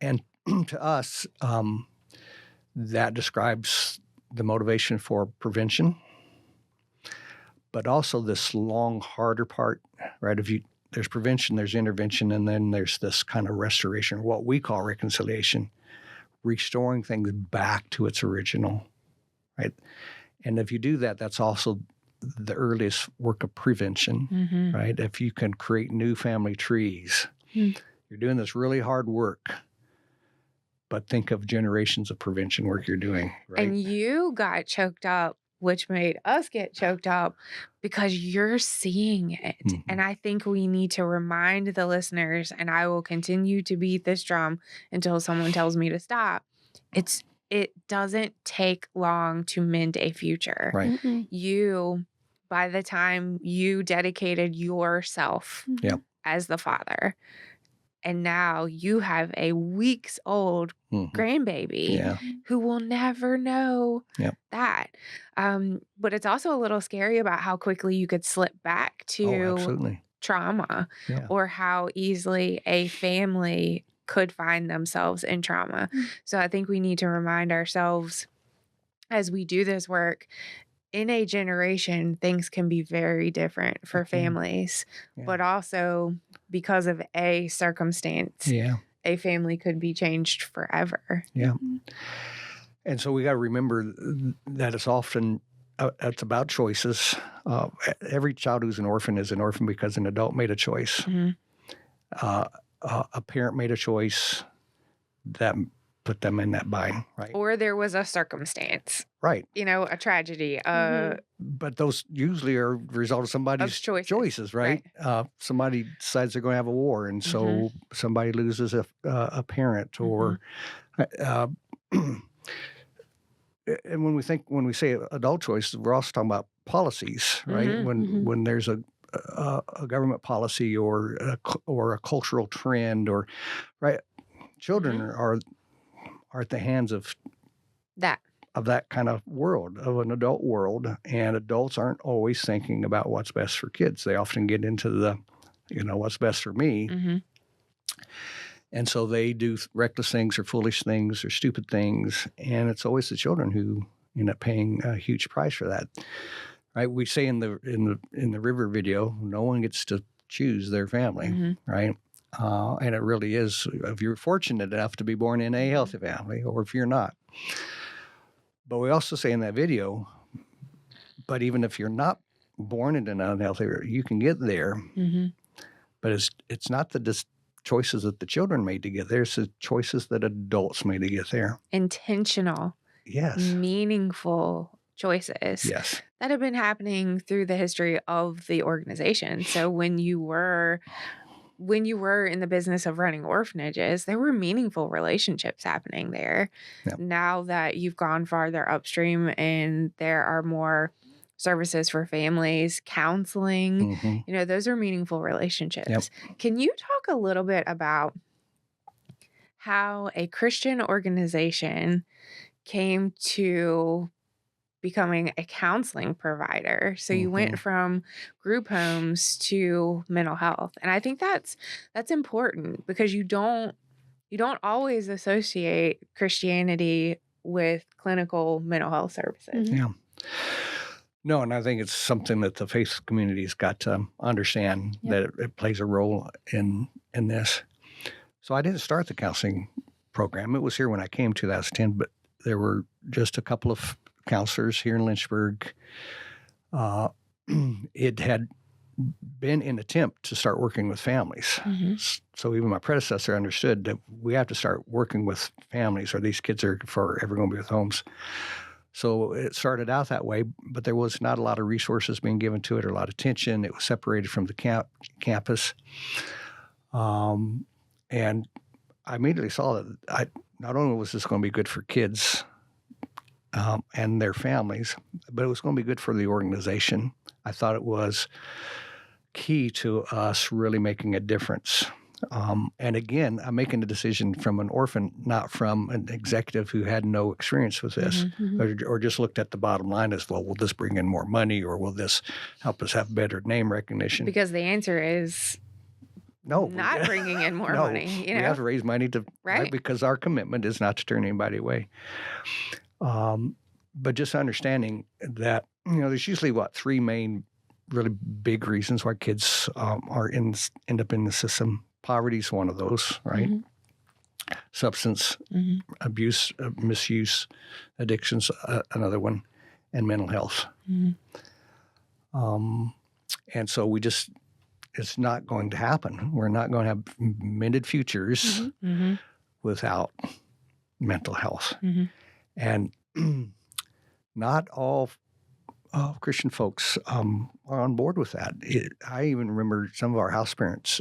And to us, that describes the motivation for prevention, but also this long, harder part, right? There's prevention, there's intervention, and then there's this kind of restoration, what we call reconciliation, restoring things back to its original, right? And if you do that, that's also the earliest work of prevention, right? If you can create new family trees, you're doing this really hard work, but think of generations of prevention work you're doing, right? And you got choked up, which made us get choked up because you're seeing it. Mm-hmm. And I think we need to remind the listeners, and I will continue to beat this drum until someone tells me to stop. It doesn't take long to mend a future. Right. Mm-hmm. By the time you dedicated yourself as the father, and now you have a weeks-old grandbaby who will never know that. But it's also a little scary about how quickly you could slip back to trauma or how easily a family could find themselves in trauma. So I think we need to remind ourselves as we do this work, in a generation, things can be very different for families, but also because of a circumstance, a family could be changed forever. Yeah. And so we got to remember that it's often it's about choices. Every child who's an orphan is an orphan because an adult made a choice. A parent made a choice that put them in that bind, right? Or there was a circumstance, Right. a tragedy. But those usually are a result of somebody's choices, right? Somebody decides they're going to have a war, and so somebody loses a parent, or and when we say adult choice, we're also talking about policies, right? When there's a government policy or a cultural trend, or right, children are at the hands of that kind of world, of an adult world, and adults aren't always thinking about what's best for kids. They often get into the, what's best for me. And so they do reckless things or foolish things or stupid things, and it's always the children who end up paying a huge price for that. Right? We say in the river video, no one gets to choose their family, right? And it really is, if you're fortunate enough to be born in a healthy family, or if you're not. But we also say in that video, but even if you're not born in an unhealthy, you can get there. But it's not the choices that the children made to get there. It's the choices that adults made to get there. Intentional. Yes. Meaningful choices. Yes. That have been happening through the history of the organization. So when you were in the business of running orphanages, there were meaningful relationships happening there. Yep. Now that you've gone farther upstream and there are more services for families, counseling, those are meaningful relationships. Yep. Can you talk a little bit about how a Christian organization came to becoming a counseling provider? So you went from group homes to mental health. And I think that's important, because you don't always associate Christianity with clinical mental health services. Yeah. No, and I think it's something that the faith community's got to understand, that it plays a role in this. So I didn't start the counseling program. It was here when I came 2010, but there were just a couple of counselors here in Lynchburg. It had been an attempt to start working with families. So even my predecessor understood that we have to start working with families, or these kids are forever going to be with homes. So it started out that way, but there was not a lot of resources being given to it, or a lot of attention. It was separated from the campus. And I immediately saw that not only was this going to be good for kids and their families, but it was going to be good for the organization. I thought it was key to us really making a difference. And again, I'm making the decision from an orphan, not from an executive who had no experience with this, or just looked at the bottom line as, well, will this bring in more money, or will this help us have better name recognition? Because the answer is no, not bringing in more money. We have to raise money right? Because our commitment is not to turn anybody away. But just understanding that, there's usually three main really big reasons why kids end up in the system. Poverty is one of those, right? Substance abuse, misuse, addictions, another one, and mental health. And so it's not going to happen. We're not going to have mended futures without mental health. And not all Christian folks are on board with that. I even remember some of our house parents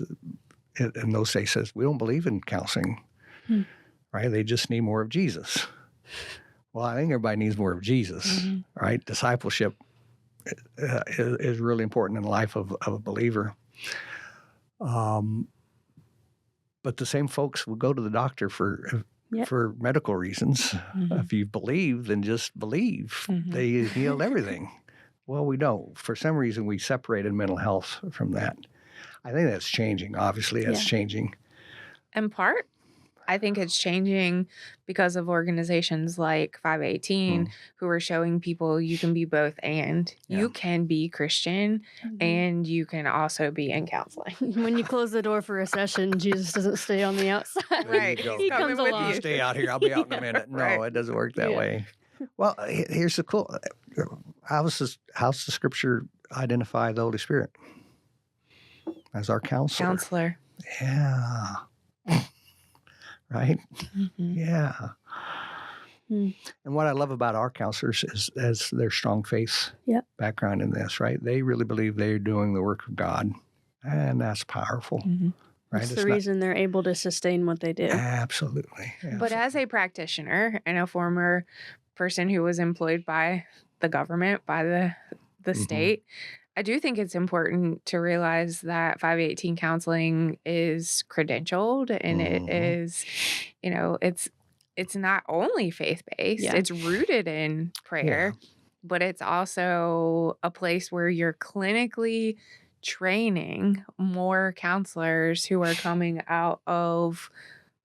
in those days says, we don't believe in counseling, right? They just need more of Jesus. Well, I think everybody needs more of Jesus, right? Discipleship is really important in the life of a believer. But the same folks will go to the doctor for medical reasons. If you believe, then just believe. They healed everything. Well, we don't. For some reason, we separated mental health from that. I think that's changing. Obviously, that's changing. In part, I think it's changing because of organizations like 518 who are showing people you can be both and. Yeah. You can be Christian and you can also be in counseling. When you close the door for a session, Jesus doesn't stay on the outside. Right. you go. He Coming comes with along. you. Stay out here. I'll be out in a minute. No, Right. it doesn't work that Yeah. way. Well, here's the cool. How's the scripture identify the Holy Spirit as our counselor? Counselor. Yeah. Right? Yeah. Hmm. And what I love about our counselors is their strong faith background in this, right? They really believe they're doing the work of God, and that's powerful, right? That's the reason they're able to sustain what they do. Absolutely. But as a practitioner and a former person who was employed by the government, by the state, I do think it's important to realize that 518 counseling is credentialed and it is, it's not only faith-based, it's rooted in prayer, but it's also a place where you're clinically training more counselors who are coming out of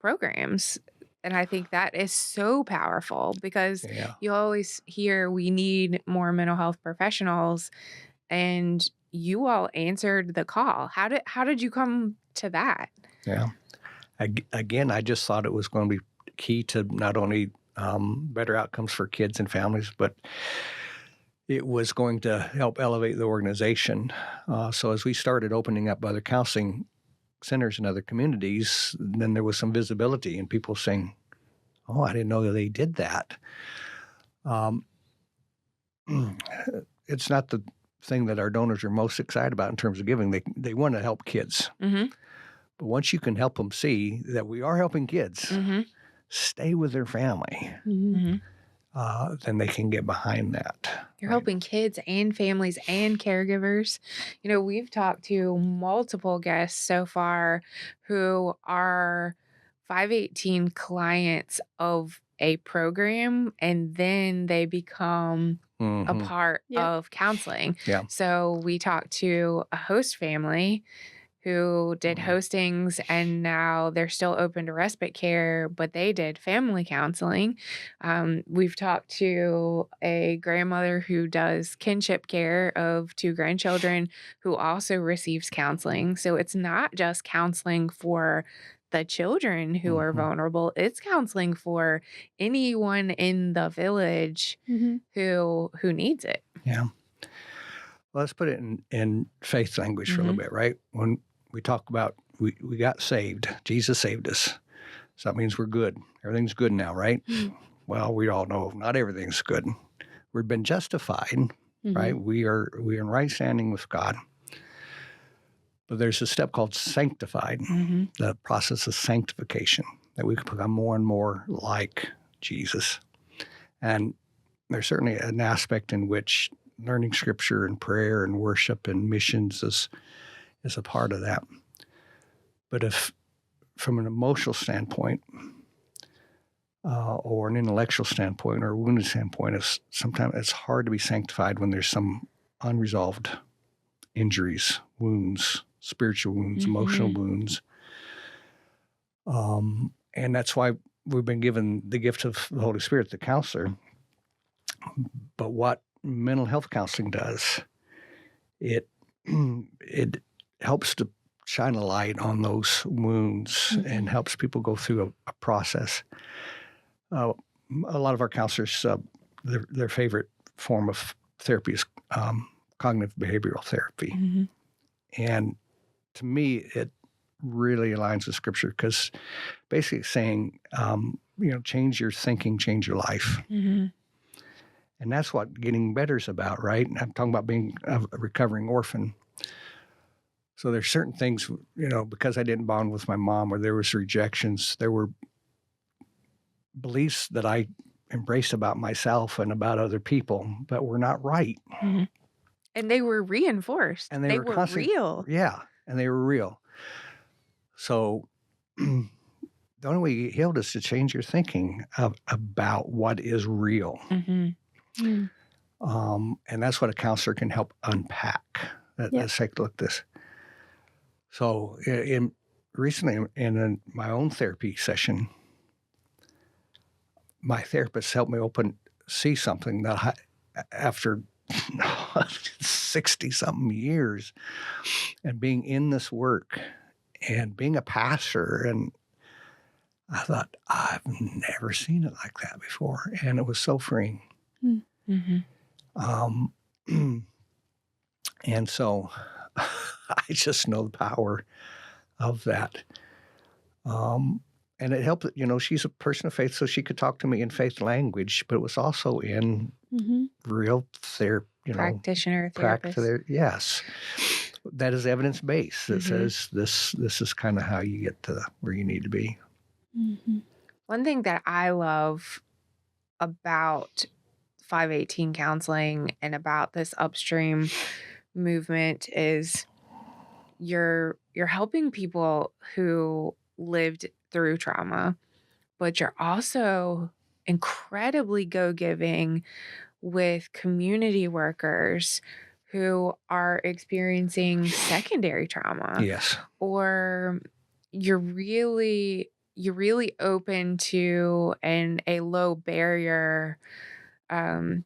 programs. And I think that is so powerful because you always hear we need more mental health professionals, and you all answered the call. How did you come to that? Yeah. Again, I just thought it was going to be key to not only better outcomes for kids and families, but it was going to help elevate the organization. So as we started opening up other counseling centers in other communities, then there was some visibility and people saying, "Oh, I didn't know that they did that." It's not the thing that our donors are most excited about in terms of giving. They want to help kids. But once you can help them see that we are helping kids stay with their family, then they can get behind that. You're helping kids and families and caregivers. We've talked to multiple guests so far who are 518 clients of a program, and then they become a part of counseling. Yeah. So we talked to a host family who did hostings, and now they're still open to respite care, but they did family counseling. We've talked to a grandmother who does kinship care of 2 grandchildren who also receives counseling. So it's not just counseling for the children who are vulnerable. It's counseling for anyone in the village who needs it. Yeah. Well, let's put it in faith language for a little bit, right? When we talk about we got saved, Jesus saved us. So that means we're good. Everything's good now, right? Well, we all know not everything's good. We've been justified, right? We are in right standing with God. But there's a step called sanctified, the process of sanctification, that we can become more and more like Jesus. And there's certainly an aspect in which learning scripture and prayer and worship and missions is a part of that. But if from an emotional standpoint or an intellectual standpoint or a wounded standpoint, sometimes it's hard to be sanctified when there's some unresolved injuries, wounds, spiritual wounds, emotional wounds. And that's why we've been given the gift of the Holy Spirit, the counselor. But what mental health counseling does, it helps to shine a light on those wounds and helps people go through a process. A lot of our counselors, their favorite form of therapy is cognitive behavioral therapy. And to me, it really aligns with Scripture because basically it's saying, change your thinking, change your life. And that's what getting better is about, right? I'm talking about being a recovering orphan. So there's certain things, because I didn't bond with my mom or there was rejections, there were beliefs that I embraced about myself and about other people that were not right. And they were reinforced. And they were real. Yeah, and they were real. So the only way you get healed is to change your thinking about what is real. And that's what a counselor can help unpack. Let's take a look at this. So in recently in my own therapy session, my therapist helped me see something that after 60-something years and being in this work and being a pastor, and I thought, I've never seen it like that before, and it was so freeing. Mm-hmm. And so I just know the power of that. And it helped, she's a person of faith, so she could talk to me in faith language, but it was also in real therapy, Practitioner, therapist. Yes. That is evidence-based. That says this is kind of how you get to where you need to be. Mm-hmm. One thing that I love about 518 counseling and about this upstream movement is you're helping people who lived through trauma, but you're also incredibly go-giving with community workers who are experiencing secondary trauma. Yes. Or you're really open to a low barrier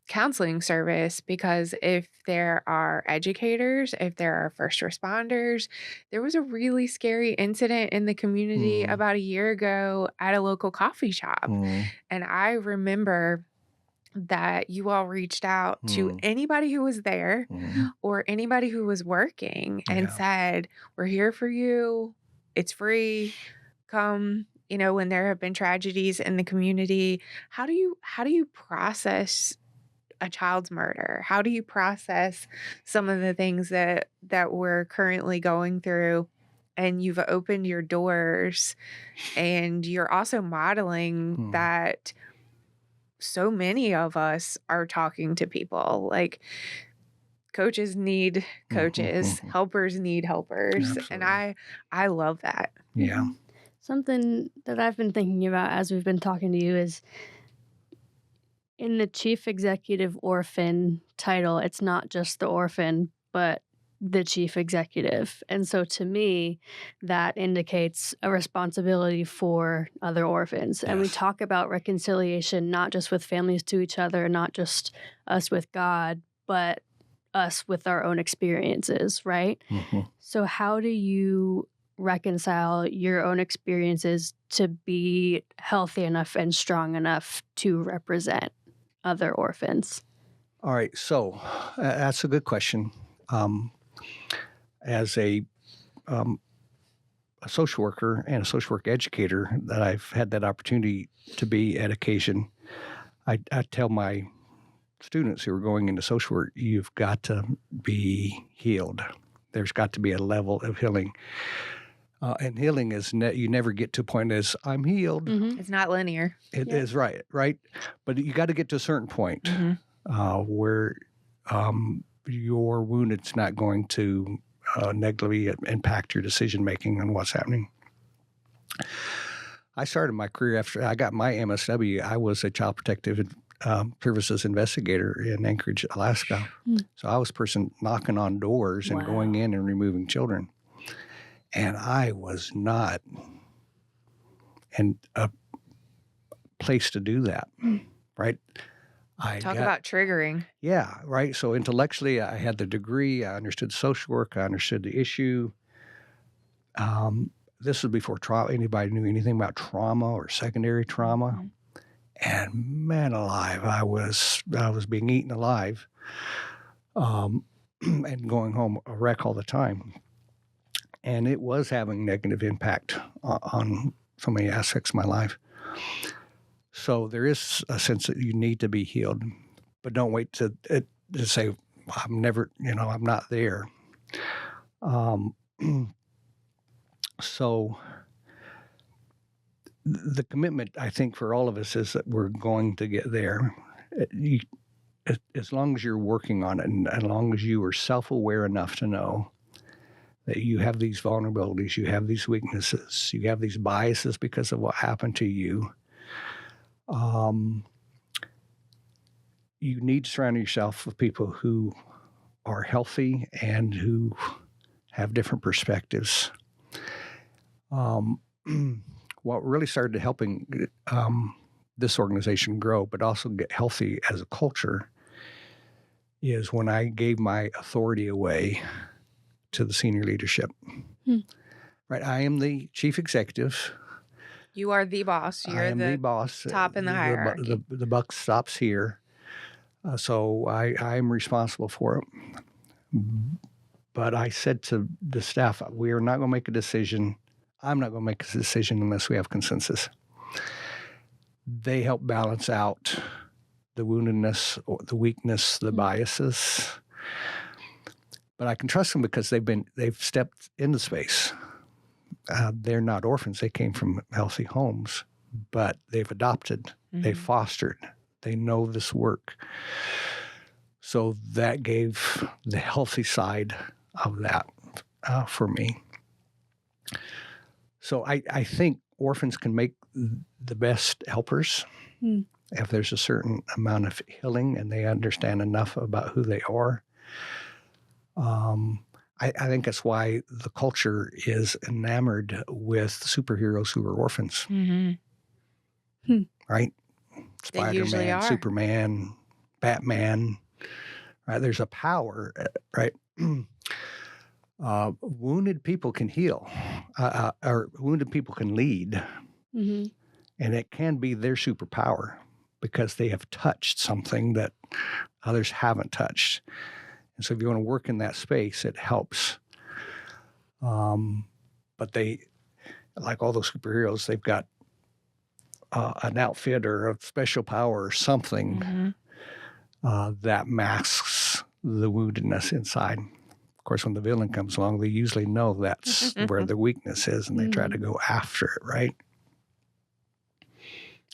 counseling service, because if there are educators, if there are first responders, there was a really scary incident in the community about a year ago at a local coffee shop. And I remember that you all reached out to anybody who was there or anybody who was working and said, we're here for you. It's free. Come. When there have been tragedies in the community, how do you process a child's murder? How do you process some of the things that we're currently going through? And you've opened your doors, and you're also modeling that so many of us are talking to people. Like, coaches need coaches, helpers need helpers. Absolutely. And I love that. Yeah. Something that I've been thinking about as we've been talking to you is, in the chief executive orphan title, it's not just the orphan, but the chief executive. And so to me, that indicates a responsibility for other orphans. And we talk about reconciliation, not just with families to each other, not just us with God, but us with our own experiences, right? So how do you reconcile your own experiences to be healthy enough and strong enough to represent other orphans? All right. So that's a good question. As a social worker and a social work educator that I've had that opportunity to be at occasion, I tell my students who are going into social work, you've got to be healed. There's got to be a level of healing. And healing is you never get to a point as I'm healed. It's not linear. It is right. But you got to get to a certain point where your wounded's not going to negatively impact your decision making on what's happening. I started my career after I got my MSW. I was a child protective services investigator in Anchorage, Alaska. So I was a person knocking on doors and going in and removing children. And I was not in a place to do that, right? Talk about triggering. Yeah, right. So intellectually, I had the degree. I understood social work. I understood the issue. This was before anybody knew anything about trauma or secondary trauma. And man alive, I was being eaten alive and going home a wreck all the time. And it was having negative impact on so many aspects of my life. So there is a sense that you need to be healed, but don't wait to say, I'm never, I'm not there. So the commitment, I think, for all of us is that we're going to get there. As long as you're working on it, and as long as you are self-aware enough to know that you have these vulnerabilities, you have these weaknesses, you have these biases because of what happened to you. You need to surround yourself with people who are healthy and who have different perspectives. What really started helping this organization grow, but also get healthy as a culture, is when I gave my authority away to the senior leadership. Right, I am the chief executive. You are the boss. You're I am the boss. top in the hierarchy. The buck stops here. So I'm responsible for it. But I said to the staff, we are not going to make a decision. I'm not going to make a decision unless we have consensus. They help balance out the woundedness, or the weakness, the biases. But I can trust them because they've stepped into space. They're not orphans. They came from healthy homes, but they've adopted, they've fostered, they know this work. So that gave the healthy side of that for me. So I think orphans can make the best helpers if there's a certain amount of healing and they understand enough about who they are. I think that's why the culture is enamored with superheroes who are orphans. Right? Spider-Man, Superman, Batman. Right? There's a power, right? Wounded people can heal, or wounded people can lead. And it can be their superpower because they have touched something that others haven't touched. And so if you want to work in that space, it helps. But they, like all those superheroes, they've got an outfit or a special power or something that masks the woundedness inside. Of course, when the villain comes along, they usually know that's where the weakness is, and they try to go after it, right?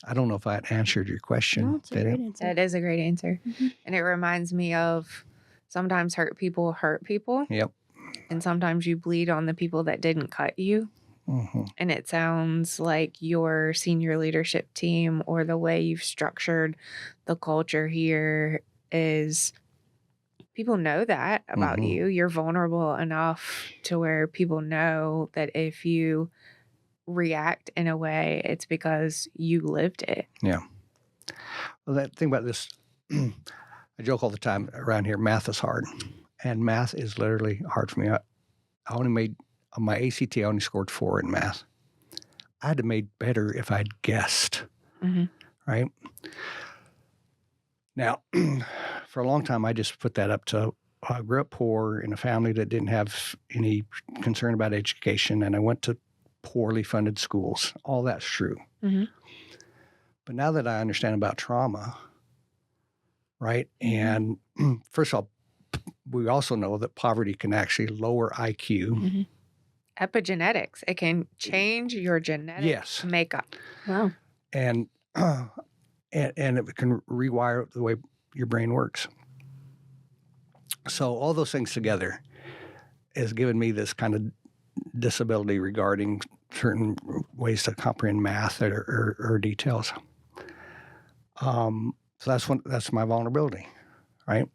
I don't know if I had answered your question. No, it's a great answer. That is a great answer. And it reminds me of sometimes hurt people. Yep. And sometimes you bleed on the people that didn't cut you. And it sounds like your senior leadership team or the way you've structured the culture here is people know that about you. You're vulnerable enough to where people know that if you react in a way, it's because you lived it. Yeah. Well, that thing about this, I joke all the time around here, math is hard. And math is literally hard for me. I only made, on my ACT, I only scored 4 in math. I had to made better if I'd guessed, right? Now, for a long time, I just put that up to, I grew up poor in a family that didn't have any concern about education, and I went to poorly funded schools. All that's true. But now that I understand about trauma, right, and first of all, we also know that poverty can actually lower IQ. Epigenetics. It can change your genetic makeup. Wow. And it can rewire the way your brain works. So all those things together has given me this kind of disability regarding certain ways to comprehend math or details. So that's my vulnerability, right?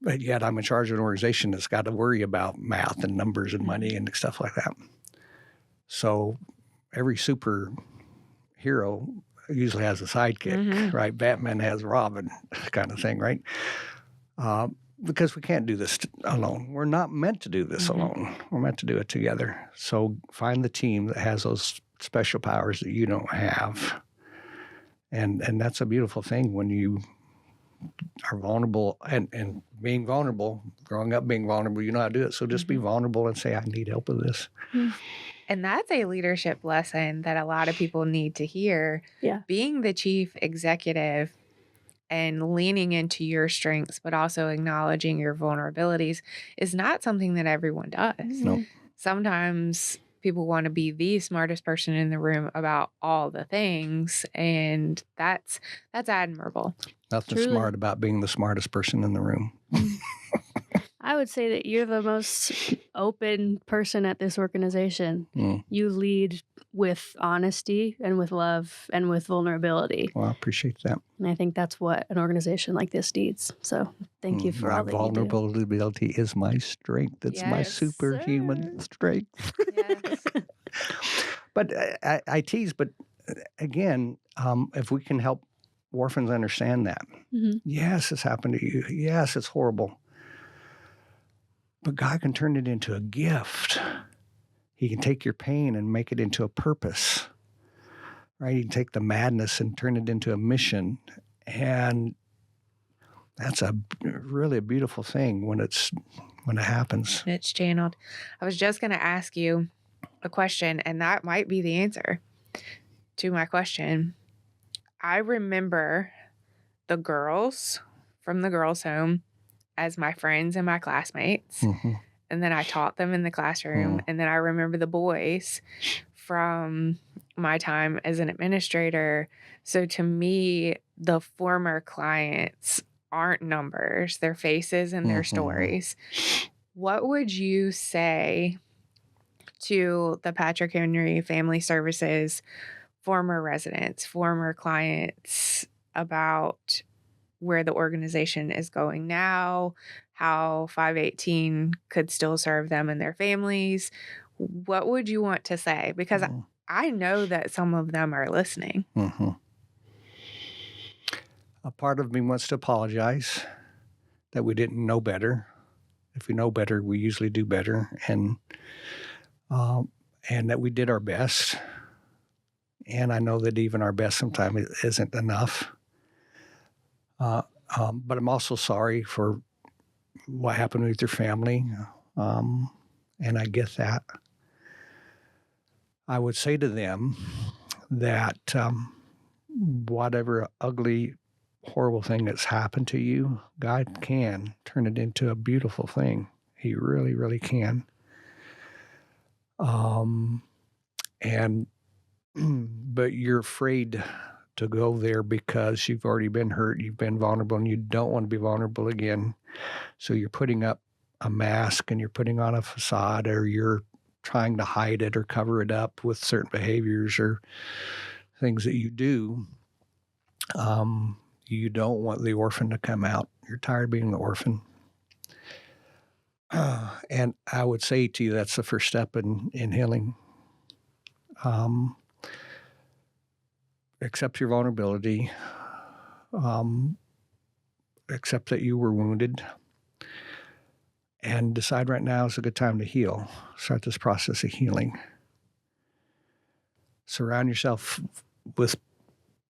But yet I'm in charge of an organization that's got to worry about math and numbers and money and stuff like that. So every superhero usually has a sidekick, right? Batman has Robin, kind of thing, right? Because we can't do this alone. We're not meant to do this alone. We're meant to do it together. So find the team that has those special powers that you don't have. And that's a beautiful thing when you are vulnerable and being vulnerable, growing up being vulnerable, you know how to do it. So just be vulnerable and say, I need help with this. And that's a leadership lesson that a lot of people need to hear. Yeah. Being the chief executive and leaning into your strengths, but also acknowledging your vulnerabilities is not something that everyone does. No. Sometimes people want to be the smartest person in the room about all the things, and that's admirable. Nothing smart about being the smartest person in the room. I would say that you're the most open person at this organization. You lead with honesty and with love and with vulnerability. Well, I appreciate that. And I think that's what an organization like this needs. So thank you for all that you do. Vulnerability is my strength. It's my superhuman strength. Yes. But I tease, but again, if we can help orphans understand that, yes, it's happened to you. Yes, it's horrible. But God can turn it into a gift. He can take your pain and make it into a purpose, right? He can take the madness and turn it into a mission. And that's really a beautiful thing when it happens. It's channeled. I was just going to ask you a question, and that might be the answer to my question. I remember the girls from the girls' home as my friends and my classmates. And then I taught them in the classroom. And then I remember the boys from my time as an administrator. So to me, the former clients aren't numbers, they're faces and their stories. What would you say to the Patrick Henry Family Services former residents, former clients about where the organization is going now, how 518 could still serve them and their families? What would you want to say? Because I know that some of them are listening. A part of me wants to apologize that we didn't know better. If we know better, we usually do better, and that we did our best. And I know that even our best sometimes isn't enough. But I'm also sorry for what happened with your family, and I get that. I would say to them that whatever ugly, horrible thing that's happened to you, God can turn it into a beautiful thing. He really, really can. But you're afraid to go there because you've already been hurt, you've been vulnerable, and you don't want to be vulnerable again. So you're putting up a mask and you're putting on a facade, or you're trying to hide it or cover it up with certain behaviors or things that you do. You don't want the orphan to come out. You're tired of being the orphan. And I would say to you, that's the first step in healing. Accept your vulnerability. Accept that you were wounded. And decide right now is a good time to heal. Start this process of healing. Surround yourself with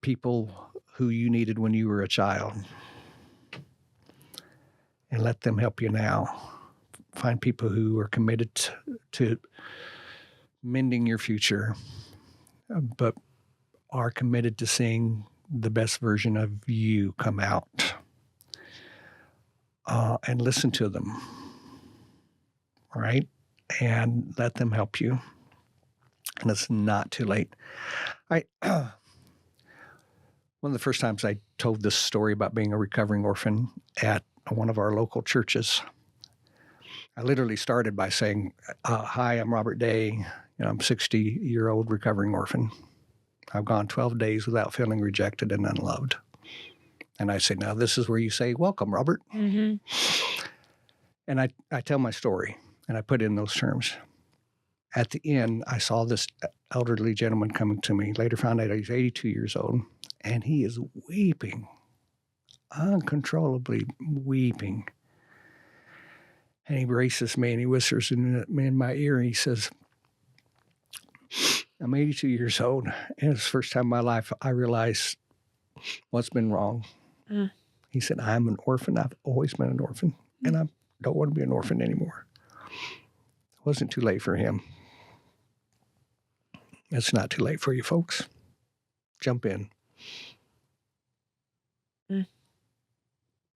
people who you needed when you were a child. And let them help you now. Find people who are committed to mending your future, but are committed to seeing the best version of you come out. And listen to them, right? And let them help you. And it's not too late. One of the first times I told this story about being a recovering orphan at one of our local churches, I literally started by saying, hi, I'm Robert Day. I'm a 60-year-old recovering orphan. I've gone 12 days without feeling rejected and unloved. And I say, now this is where you say, welcome, Robert. And I tell my story, and I put in those terms. At the end, I saw this elderly gentleman coming to me. Later found out he's 82 years old, and he is weeping, uncontrollably weeping. And he embraces me, and he whispers in my ear, and he says, I'm 82 years old, and it's the first time in my life I realized what's been wrong. He said, I'm an orphan. I've always been an orphan, and I don't want to be an orphan anymore. It wasn't too late for him. It's not too late for you folks. Jump in.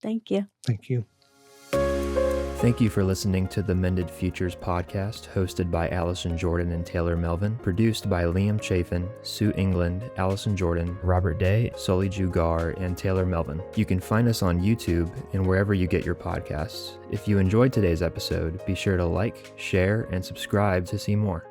Thank you. Thank you. Thank you for listening to the Mended Futures Podcast, hosted by Allison Jordan and Taylor Melvin, produced by Liam Chafin, Sue England, Allison Jordan, Robert Day, Sully Jugar, and Taylor Melvin. You can find us on YouTube and wherever you get your podcasts. If you enjoyed today's episode, be sure to like, share, and subscribe to see more.